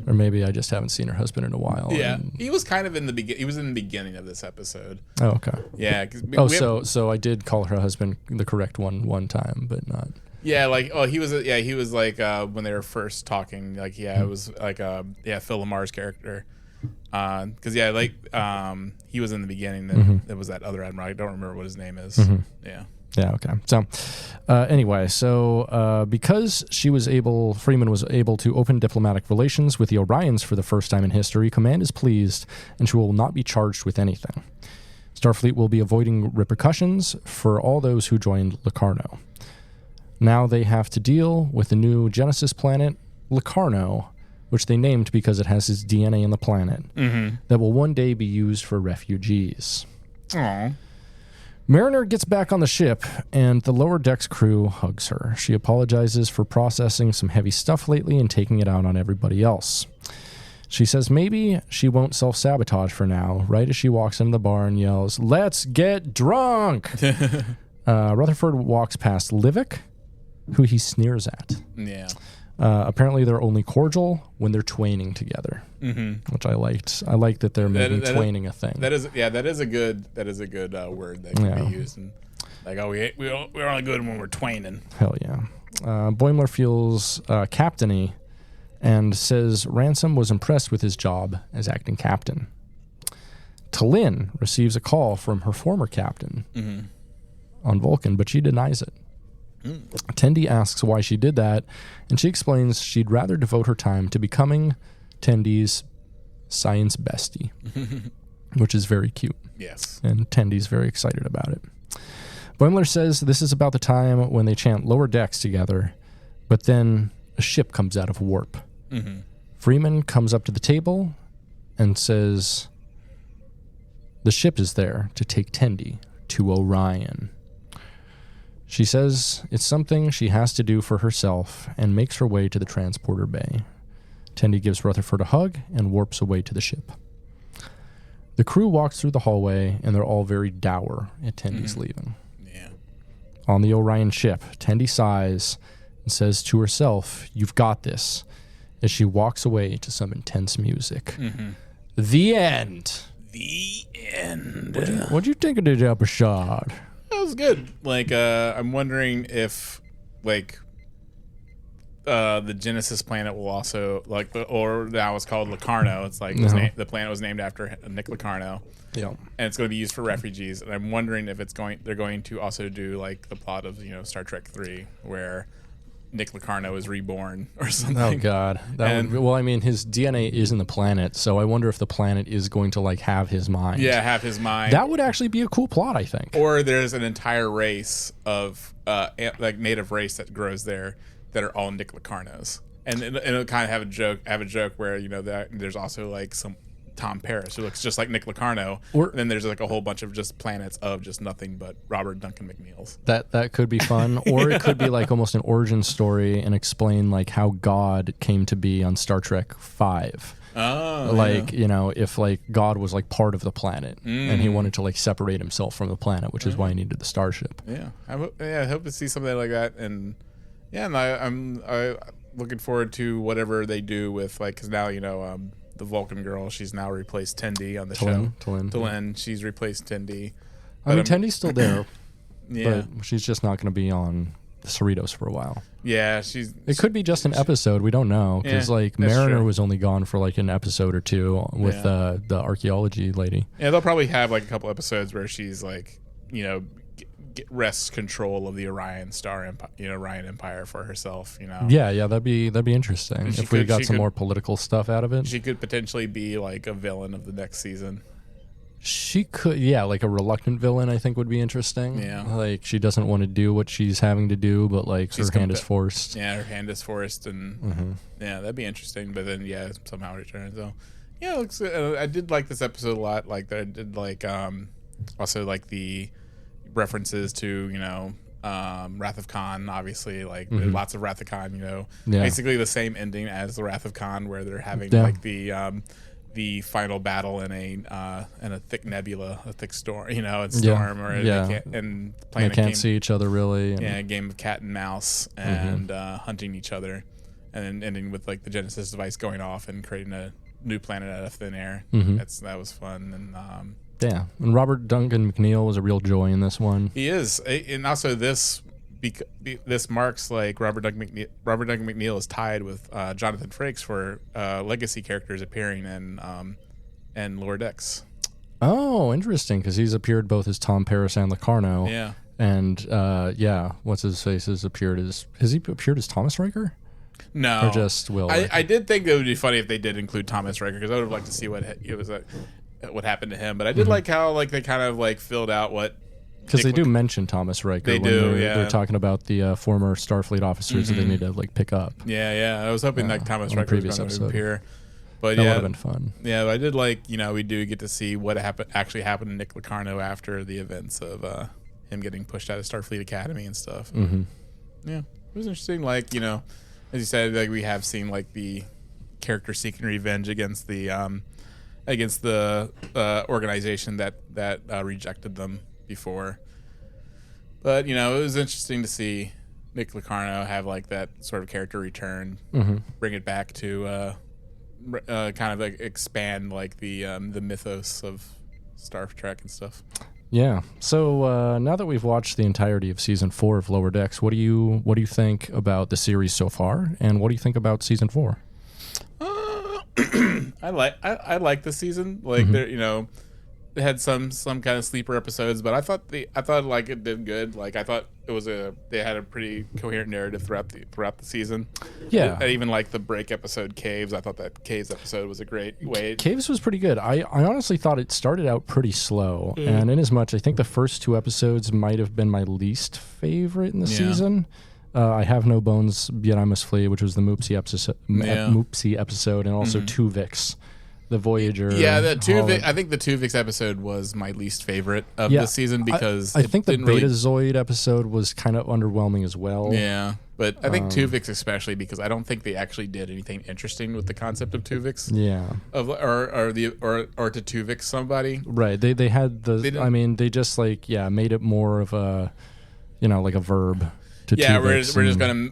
Or maybe I just haven't seen her husband in a while. Yeah. He was kind of in the beginning. He was in the beginning of this episode. Oh, okay. Yeah. So I did call her husband the correct one time, but not. Yeah, like he was like when they were first talking, like it was like Phil Lamar's character, because he was in the beginning. Then it was that other admiral. I don't remember what his name is. Yeah. Yeah. Okay. So, anyway, because Freeman was able to open diplomatic relations with the Orions for the first time in history, Command is pleased, and she will not be charged with anything. Starfleet will be avoiding repercussions for all those who joined Locarno. Now they have to deal with the new Genesis planet, Locarno, which they named because it has its DNA in the planet, that will one day be used for refugees. Aww. Mariner gets back on the ship, and the lower decks crew hugs her. She apologizes for processing some heavy stuff lately and taking it out on everybody else. She says maybe she won't self-sabotage for now, right as she walks into the bar and yells, "Let's get drunk!" Rutherford walks past Livik, who he sneers at. Yeah. Apparently they're only cordial when they're twaining together, which I liked. I like that they're making twaining a thing. That is a good word that can be used. And like, we're only good when we're twaining. Hell yeah. Boimler feels captainy and says Ransom was impressed with his job as acting captain. T'Lyn receives a call from her former captain on Vulcan, but she denies it. Tendi asks why she did that, and she explains she'd rather devote her time to becoming Tendi's science bestie, which is very cute. Yes. And Tendi's very excited about it. Boimler says this is about the time when they chant lower decks together, but then a ship comes out of warp. Freeman comes up to the table and says the ship is there to take Tendi to Orion. She says it's something she has to do for herself and makes her way to the transporter bay. Tendi gives Rutherford a hug and warps away to the ship. The crew walks through the hallway, and they're all very dour at Tendi's leaving. Yeah. On the Orion ship, Tendi sighs and says to herself, "You've got this," as she walks away to some intense music. The end. The end. What'd you think of this episode? That was good. Like, I'm wondering if, like, the Genesis planet will also, like, or now it's called Locarno. It's like the planet was named after Nick Locarno. Yeah. And it's going to be used for refugees. And I'm wondering if they're going to also do, like, the plot of, Star Trek 3, where Nick Locarno is reborn or something. Oh God! Well, I mean, his DNA is in the planet, so I wonder if the planet is going to like have his mind. Yeah, have his mind. That would actually be a cool plot, I think. Or there's an entire race of like native race that grows there that are all Nick Locarnos, and it'll kind of have a joke where that there's also like some Tom Paris who looks just like Nick Locarno, and then there's like a whole bunch of just planets of just nothing but Robert Duncan McNeil's. That could be fun, or it could be like almost an origin story and explain like how God came to be on Star Trek 5. Oh, like if like God was like part of the planet and he wanted to like separate himself from the planet, which is why he needed the starship. Yeah, I hope to see something like that, and I'm looking forward to whatever they do with like because now the Vulcan girl, she's now replaced Tendi on the show. T'Lyn, she's replaced Tendi. I mean, Tendi's still there, but she's just not going to be on the Cerritos for a while. Yeah, it could be just an episode. We don't know because like Mariner was only gone for like an episode or two with the archaeology lady. Yeah, they'll probably have like a couple episodes where she's like, wrests control of the Orion Orion Empire for herself. Yeah, that'd be interesting if we got some more political stuff out of it. She could potentially be like a villain of the next season. She could, like a reluctant villain. I think would be interesting. Yeah, like she doesn't want to do what she's having to do, but like her hand is forced. Yeah, her hand is forced, and that'd be interesting. But then somehow return. So it looks. I did like this episode a lot. Like I did like also like the references to Wrath of Khan, obviously, like lots of Wrath of Khan, basically the same ending as the Wrath of Khan, where they're having like the final battle in a thick nebula, a thick storm, storm, or they can't see each other really. A game of cat and mouse and hunting each other, and then ending with like the Genesis device going off and creating a new planet out of thin air. That was fun. And and Robert Duncan McNeil was a real joy in this one. He is, and also this marks like Robert Duncan McNeil is tied with Jonathan Frakes for legacy characters appearing in Lower Decks. Oh, interesting, because he's appeared both as Tom Paris and Locarno. Yeah, and what's his face has he appeared as Thomas Riker? No, or just Will. I did think it would be funny if they did include Thomas Riker, because I would have liked to see what happened to him. But I did like how like they kind of like filled out what. Because they do mention Thomas Riker. They do, They're talking about the former Starfleet officers that they need to like pick up. Yeah. I was hoping like Thomas Riker was going to appear. But that would have been fun. Yeah, I did like, we do get to see what actually happened to Nick Locarno after the events of him getting pushed out of Starfleet Academy and stuff. Yeah, it was interesting. Like, as you said, like we have seen like the character seeking revenge against the organization that rejected them before. But, it was interesting to see Nick Locarno have like that sort of character return, bring it back to kind of like expand like the mythos of Star Trek and stuff. Yeah. So now that we've watched the entirety of season 4 of Lower Decks, what do you think about the series so far, and what do you think about season 4? I like the season. Like there, it had some kind of sleeper episodes, but I thought like it did good. Like I thought they had a pretty coherent narrative throughout the season. Yeah, I even like the break episode Caves. I thought that Caves episode was a great way. Caves was pretty good. I honestly thought it started out pretty slow, and in as much I think the first 2 episodes might have been my least favorite in the season. I Have No Bones Yet I Must Flee, which was the Moopsy episode, and also Tuvix, the Voyager. Yeah, I think the Tuvix episode was my least favorite of the season, because I think the Betazoid episode was kind of underwhelming as well. Yeah, but I think Tuvix especially, because I don't think they actually did anything interesting with the concept of Tuvix. Yeah, or to Tuvix somebody. Right. They had they just like made it more of a like a verb. We're just gonna.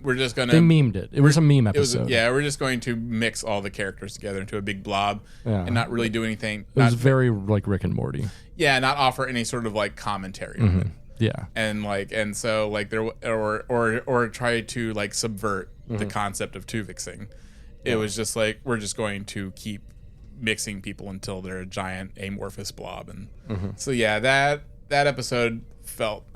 They memed it. It was a meme episode. We're just going to mix all the characters together into a big blob and not really do anything. It was very like Rick and Morty. Yeah, not offer any sort of like commentary on it. Yeah, and so like there or try to like subvert the concept of Tuvixing. It was just like we're just going to keep mixing people until they're a giant amorphous blob, and so that episode felt.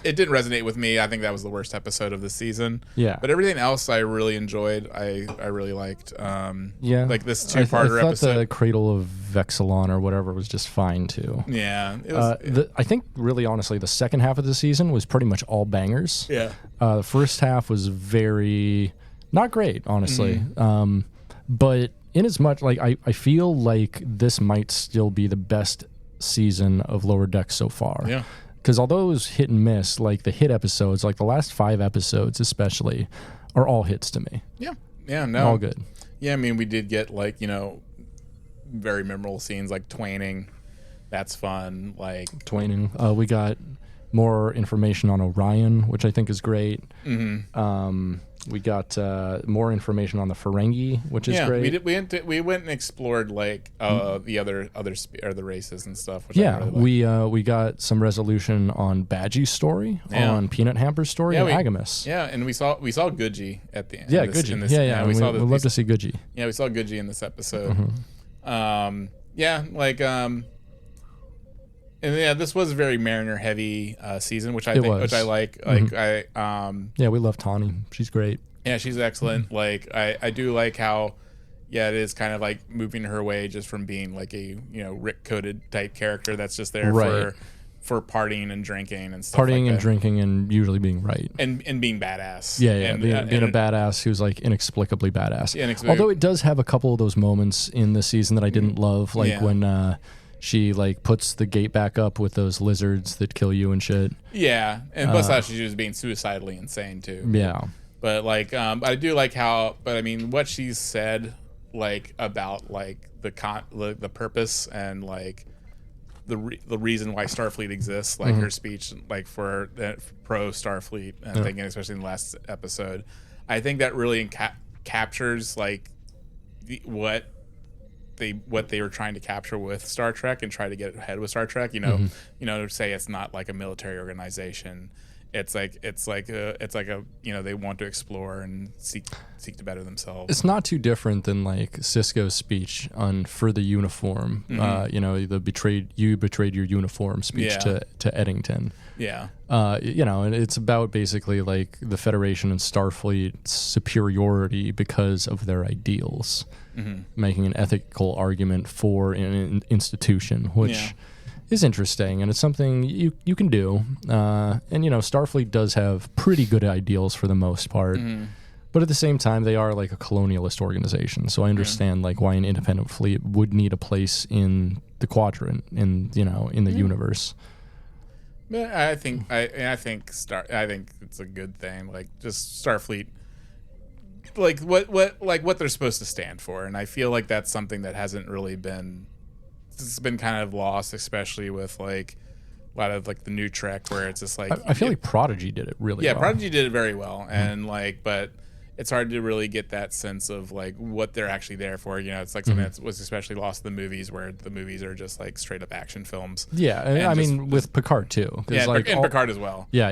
It didn't resonate with me. I think that was the worst episode of the season. Yeah. But everything else I really enjoyed. I really liked. Like this 2-parter episode. The Cradle of Vexilon or whatever was just fine too. Yeah. It was, I think really honestly the second half of the season was pretty much all bangers. Yeah. The first half was very not great, honestly. But in as much like I feel like this might still be the best season of Lower Decks so far. Yeah. Because although it was hit and miss, like the hit episodes, like the last 5 episodes especially, are all hits to me. Yeah. Yeah, no. All good. Yeah, I mean, we did get like, very memorable scenes like Twaining. That's fun. Like Twaining. We got more information on Orion, which I think is great. We got more information on the Ferengi, which is great. We went and explored like the other the races and stuff. Which I really we got some resolution on Badgie's story, on Peanut Hamper's story, and Agamus. Yeah, and we saw Goodgie at the end. Yeah, Goodgie. We love to see Goodgie. Yeah, we saw Goodgie in this episode. And this was a very Mariner heavy season, which I like. We love Tawny. She's great. Yeah, she's excellent. Like I do like how it is kind of like moving her way just from being like a Rick coded type character that's just there for partying and drinking and stuff. Partying and drinking and usually being right. And being badass. Being a badass who's like inexplicably badass. Although it does have a couple of those moments in the season that I didn't love, like when she like puts the gate back up with those lizards that kill you and shit. Yeah, and plus how she's just being suicidally insane too. Yeah. But like, I do like how. But I mean, what she's said, like about like the purpose and like the reason why Starfleet exists, like her speech, like for pro Starfleet, and thinking, especially in the last episode, I think that really captures like what they were trying to capture with Star Trek and try to get ahead with Star Trek. You know, say it's not like a military organization. It's like a they want to explore and seek to better themselves. It's not too different than like Sisko's speech on For the Uniform. The betrayed your uniform speech to Eddington. Yeah. And it's about basically like the Federation and Starfleet's superiority because of their ideals, making an ethical argument for an institution, which is interesting, and it's something you can do. Starfleet does have pretty good ideals for the most part, but at the same time, they are like a colonialist organization. So I understand like why an independent fleet would need a place in the quadrant, in the universe. But I think it's a good thing. Like just Starfleet, like what they're supposed to stand for, and I feel like that's something that hasn't really been. It's been kind of lost, especially with like a lot of like the new Trek, where it's just like I feel like Prodigy did it really well. Yeah, Prodigy did it very well, and like, but it's hard to really get that sense of like what they're actually there for. It's like something that was especially lost in the movies, where the movies are just like straight up action films. Yeah, and I mean with Picard too. Yeah, like and Picard as well. Yeah.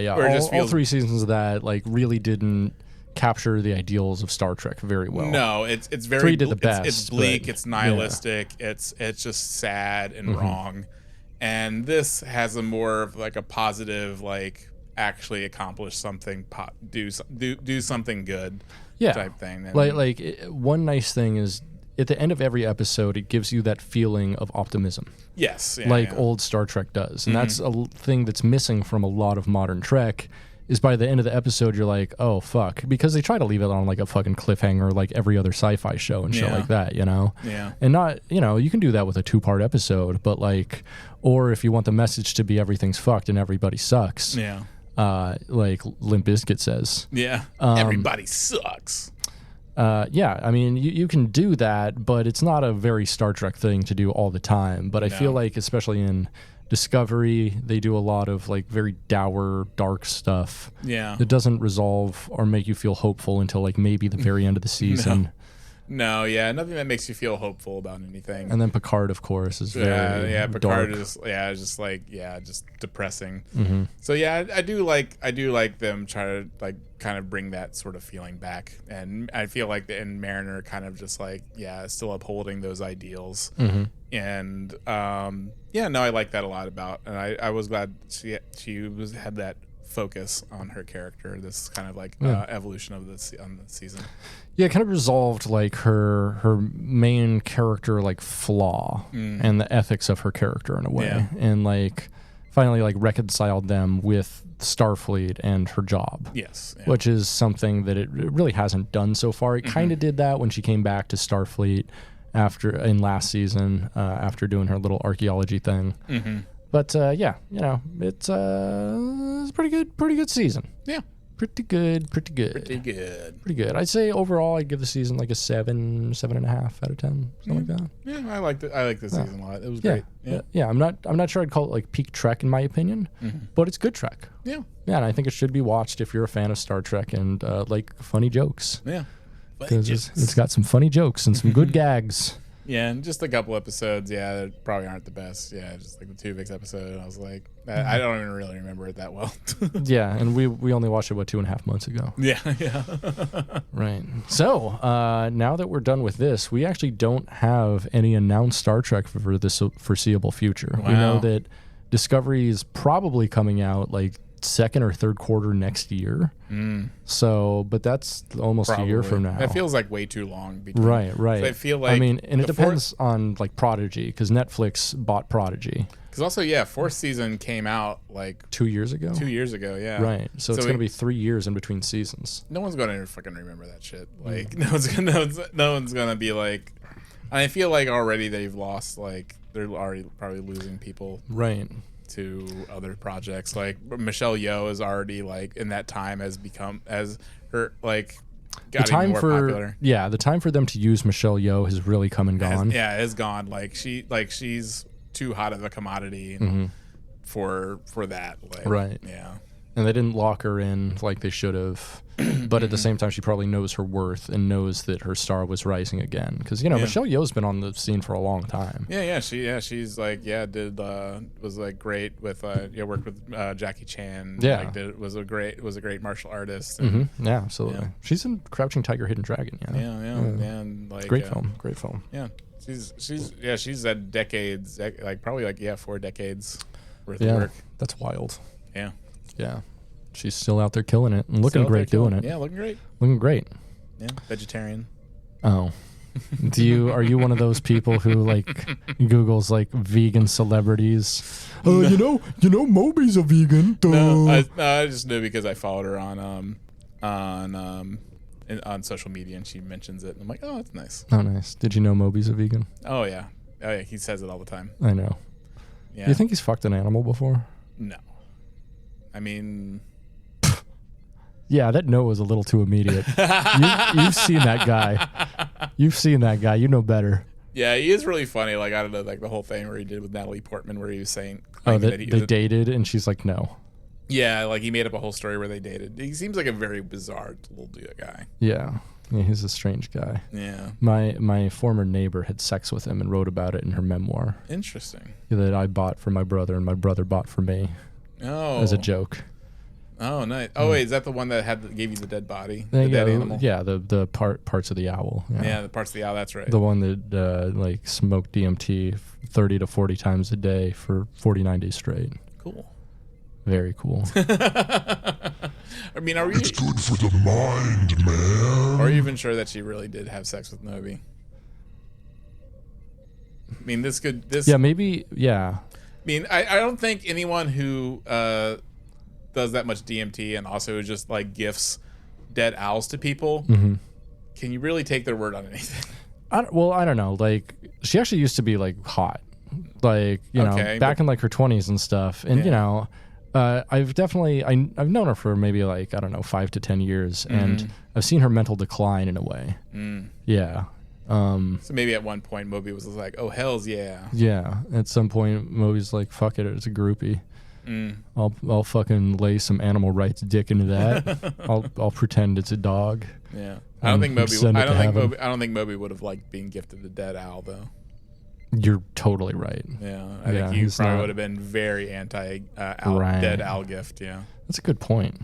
All 3 seasons of that like really didn't capture the ideals of Star Trek very well. No, it's very 3 did the best. It's bleak, it's nihilistic, it's just sad and wrong. And this has a more of like a positive, like actually accomplish something, do something good, type thing. And one nice thing is at the end of every episode, it gives you that feeling of optimism. Yes, old Star Trek does, and that's a thing that's missing from a lot of modern Trek. Is by the end of the episode, you're like, oh, fuck. Because they try to leave it on like a fucking cliffhanger like every other sci-fi show and shit like that, Yeah. And not, you can do that with a 2-part episode, but like, or if you want the message to be everything's fucked and everybody sucks. Yeah. Like Limp Bizkit says. Yeah. Everybody sucks. I mean, you can do that, but it's not a very Star Trek thing to do all the time. But I feel like, especially in Discovery, they do a lot of like very dour, dark stuff. Yeah. That doesn't resolve or make you feel hopeful until like maybe the very end of the season. No, nothing that makes you feel hopeful about anything. And then Picard, of course, is very Picard dark. just depressing. So I do like them try to like kind of bring that sort of feeling back, and I feel like Mariner kind of just like still upholding those ideals. And I like that a lot about, and I was glad she had that focus on her character, this kind of like evolution of this on the season. Yeah, it kind of resolved like her main character like flaw and the ethics of her character in a way, and like finally like reconciled them with Starfleet and her job. Yes, which is something that it really hasn't done so far. It kind of did that when she came back to Starfleet in last season after doing her little archaeology thing. But it's a pretty good season. Yeah. Pretty good. I'd say overall I'd give the season like a 7.5 out of 10, something like that. Yeah, I like the season a lot. It was great. Yeah. I'm not sure I'd call it like peak Trek in my opinion, but it's good Trek. Yeah, and I think it should be watched if you're a fan of Star Trek and like funny jokes. Yeah, because it's got some funny jokes and some good gags. Yeah, and just a couple episodes, that probably aren't the best. Yeah, just like the Tuvix episode, I was like, I don't even really remember it that well. Yeah, and we only watched it, 2.5 months ago? Yeah. Right. So, now that we're done with this, we actually don't have any announced Star Trek for this foreseeable future. Wow. We know that Discovery is probably coming out like second or third quarter next year. So, but that's almost a year from now. It feels like way too long. Right. So I feel like and it depends on like Prodigy, because Netflix bought Prodigy. Because also, fourth season came out like 2 years ago. 2 years ago, yeah. Right. So it's going to be 3 years in between seasons. No one's going to fucking remember that shit. Like no one's going to be like. I feel like already they've lost like they're already probably losing people Right. to other projects. Like Michelle Yeoh is already like in that time has her like The got even time more for popular. the time for them to use Michelle Yeoh has really come and gone. It's gone. Like she's too hot of a commodity for that. Like, Right. Yeah. And they didn't lock her in like they should have. But at the same time, she probably knows her worth and knows that her star was rising again. Because, Michelle Yeoh's been on the scene for a long time. She's like, was like great with, worked with Jackie Chan. Yeah. Like, was a great martial artist. Yeah, absolutely. Yeah. She's in Crouching Tiger, Hidden Dragon. Yeah. And like, Great film. Yeah. She's at decades, like probably 4 decades worth of work. That's wild. Yeah. Yeah. She's still out there killing it and looking great doing it. Yeah, looking great. Looking great. Yeah, vegetarian. Oh. Are you one of those people who like Googles like vegan celebrities? Moby's a vegan. No, I just knew because I followed her on social media and she mentions it. And I'm like, oh, that's nice. Oh, nice. Did you know Moby's a vegan? Oh yeah. He says it all the time. I know. Yeah. Do you think he's fucked an animal before? No. I mean, yeah, that no was a little too immediate. You've seen that guy. You know better. Yeah, he is really funny. Like, I don't know, like the whole thing where he did with Natalie Portman where he was saying... that they dated and she's like, no. Yeah, like he made up a whole story where they dated. He seems like a very bizarre little guy. Yeah, he's a strange guy. Yeah. My former neighbor had sex with him and wrote about it in her memoir. Interesting. That I bought for my brother and my brother bought for me. Oh. As a joke. Oh, nice. Oh, wait, is that the one that gave you the dead body? The dead animal? Yeah, the parts of the owl. Yeah, the parts of the owl, that's right. The one that like smoked DMT 30 to 40 times a day for 49 days straight. Cool. Very cool. I mean, It's good for the mind, man. Are you even sure that she really did have sex with Moby? I mean, Yeah, maybe, yeah. I mean, I don't think anyone who does that much DMT and also just like gifts dead owls to people, can you really take their word on anything? I don't know. Like, she actually used to be like hot, like back in like her 20s and stuff. And I've definitely I've known her for maybe like 5 to 10 years, and I've seen her mental decline in a way. Yeah. So maybe at one point Moby was like, "Oh hells yeah." Yeah. At some point, Moby's like, "Fuck it, it's a groupie. I'll fucking lay some animal rights dick into that. I'll pretend it's a dog." Yeah. I don't think Moby would have liked being gifted a dead owl though. You're totally right. Yeah. I think he probably would have been very anti dead owl gift. Yeah. That's a good point.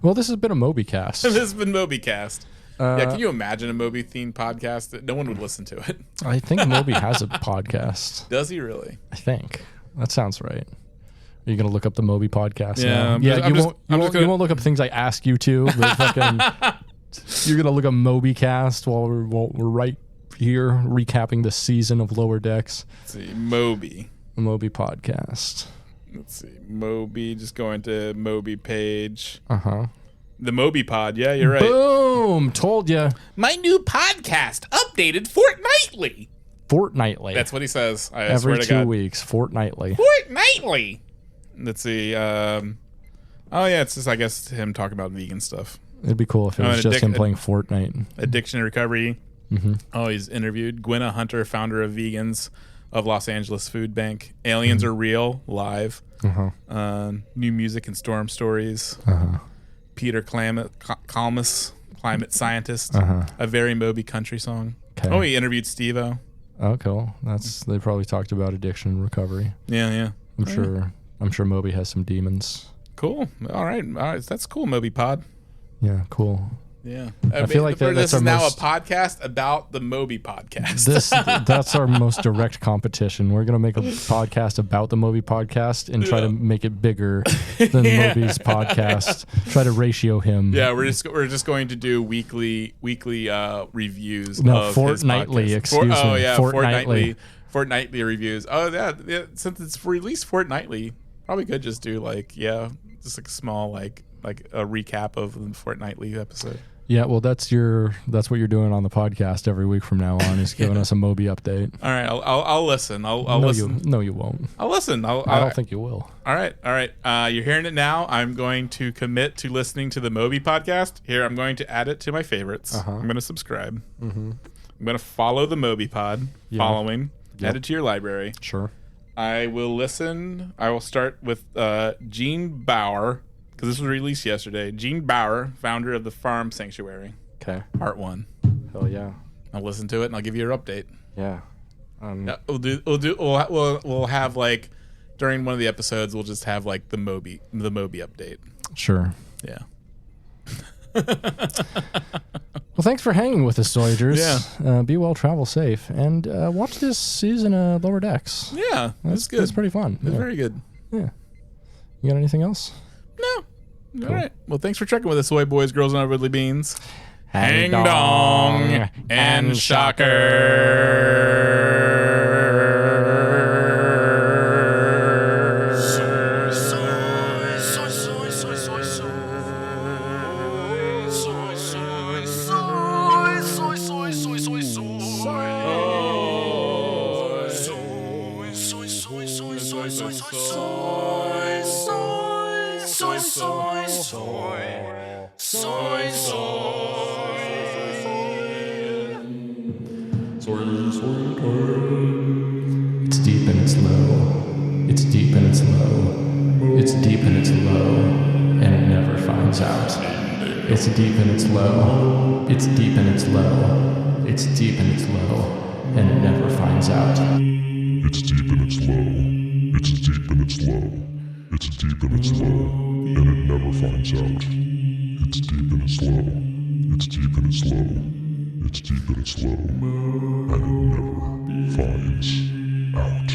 Well, this has been a MobyCast. This has been MobyCast. Can you imagine a Moby themed podcast? That no one would listen to it. I think Moby has a podcast. Does he really? I think that sounds right. Are you gonna look up the Moby podcast? Yeah, now? You won't look up things I ask you to. But fucking, you're gonna look up MobyCast while we're right here recapping the season of Lower Decks. Let's see, Moby podcast. Let's see, Moby. Just going to Moby page. The Moby Pod. Yeah, you're right. Boom! Told you. My new podcast updated fortnightly. Fortnightly. That's what he says. I Every swear to 2 God. weeks. Fortnightly. Fortnightly. Let's see. Oh yeah, it's just I guess him talking about vegan stuff. It'd be cool if it was just him playing Fortnite. Addiction recovery. Oh, he's interviewed Gwenna Hunter, founder of Vegans of Los Angeles Food Bank. Aliens Are Real, live. New music and storm stories. Peter Kalmus, climate scientist. A Very Moby country song. Okay. Oh, he interviewed Steve-O. Oh, cool. They probably talked about addiction and recovery. Yeah. I'm sure Moby has some demons. Cool. All right. That's cool, Moby Pod. Yeah, cool. Yeah. I feel like this is now a podcast about the Moby podcast. That's our most direct competition. We're going to make a podcast about the Moby podcast and try to make it bigger than Moby's podcast. Try to ratio him. Yeah, we're just going to do weekly reviews. No, of fortnightly. His Excuse me. Oh yeah, fortnightly reviews. Oh yeah. Since it's released fortnightly, probably could just do just like a small like a recap of the fortnightly episode. Yeah, well, that's what you're doing on the podcast every week from now on. Is giving us a Moby update. All right, I'll listen. I'll listen. No, you won't. I'll listen. I don't think you will. All right. You're hearing it now. I'm going to commit to listening to the Moby podcast. Here, I'm going to add it to my favorites. I'm going to subscribe. I'm going to follow the Moby pod. Yeah. Following. Yep. Add it to your library. Sure. I will listen. I will start with Gene Bauer, because this was released yesterday. Gene Bauer, founder of the Farm Sanctuary. Okay. Part 1. Hell yeah. I'll listen to it and I'll give you your update. Yeah. We'll have like during one of the episodes we'll just have like the Moby update. Sure. Yeah. Well, thanks for hanging with us, Voyagers. Yeah. Be well, travel safe, and watch this season of Lower Decks. Yeah, that's good. It's pretty fun. It's very good. Yeah. You got anything else? No. Cool. All right. Well, thanks for checking with us, soy boys, girls, and our Woodley Beans. Hang dong and shocker. It's deep and it's low. It's deep and it's low. It's deep and it's low. And it never finds out. It's deep and it's low. It's deep and it's low. It's deep and it's low. And it never finds out. It's deep and it's low. It's deep and it's low. It's deep and it's low. And it never finds out. It's deep and it's low. It's deep and it's low. It's deep and it's low. And it never finds out.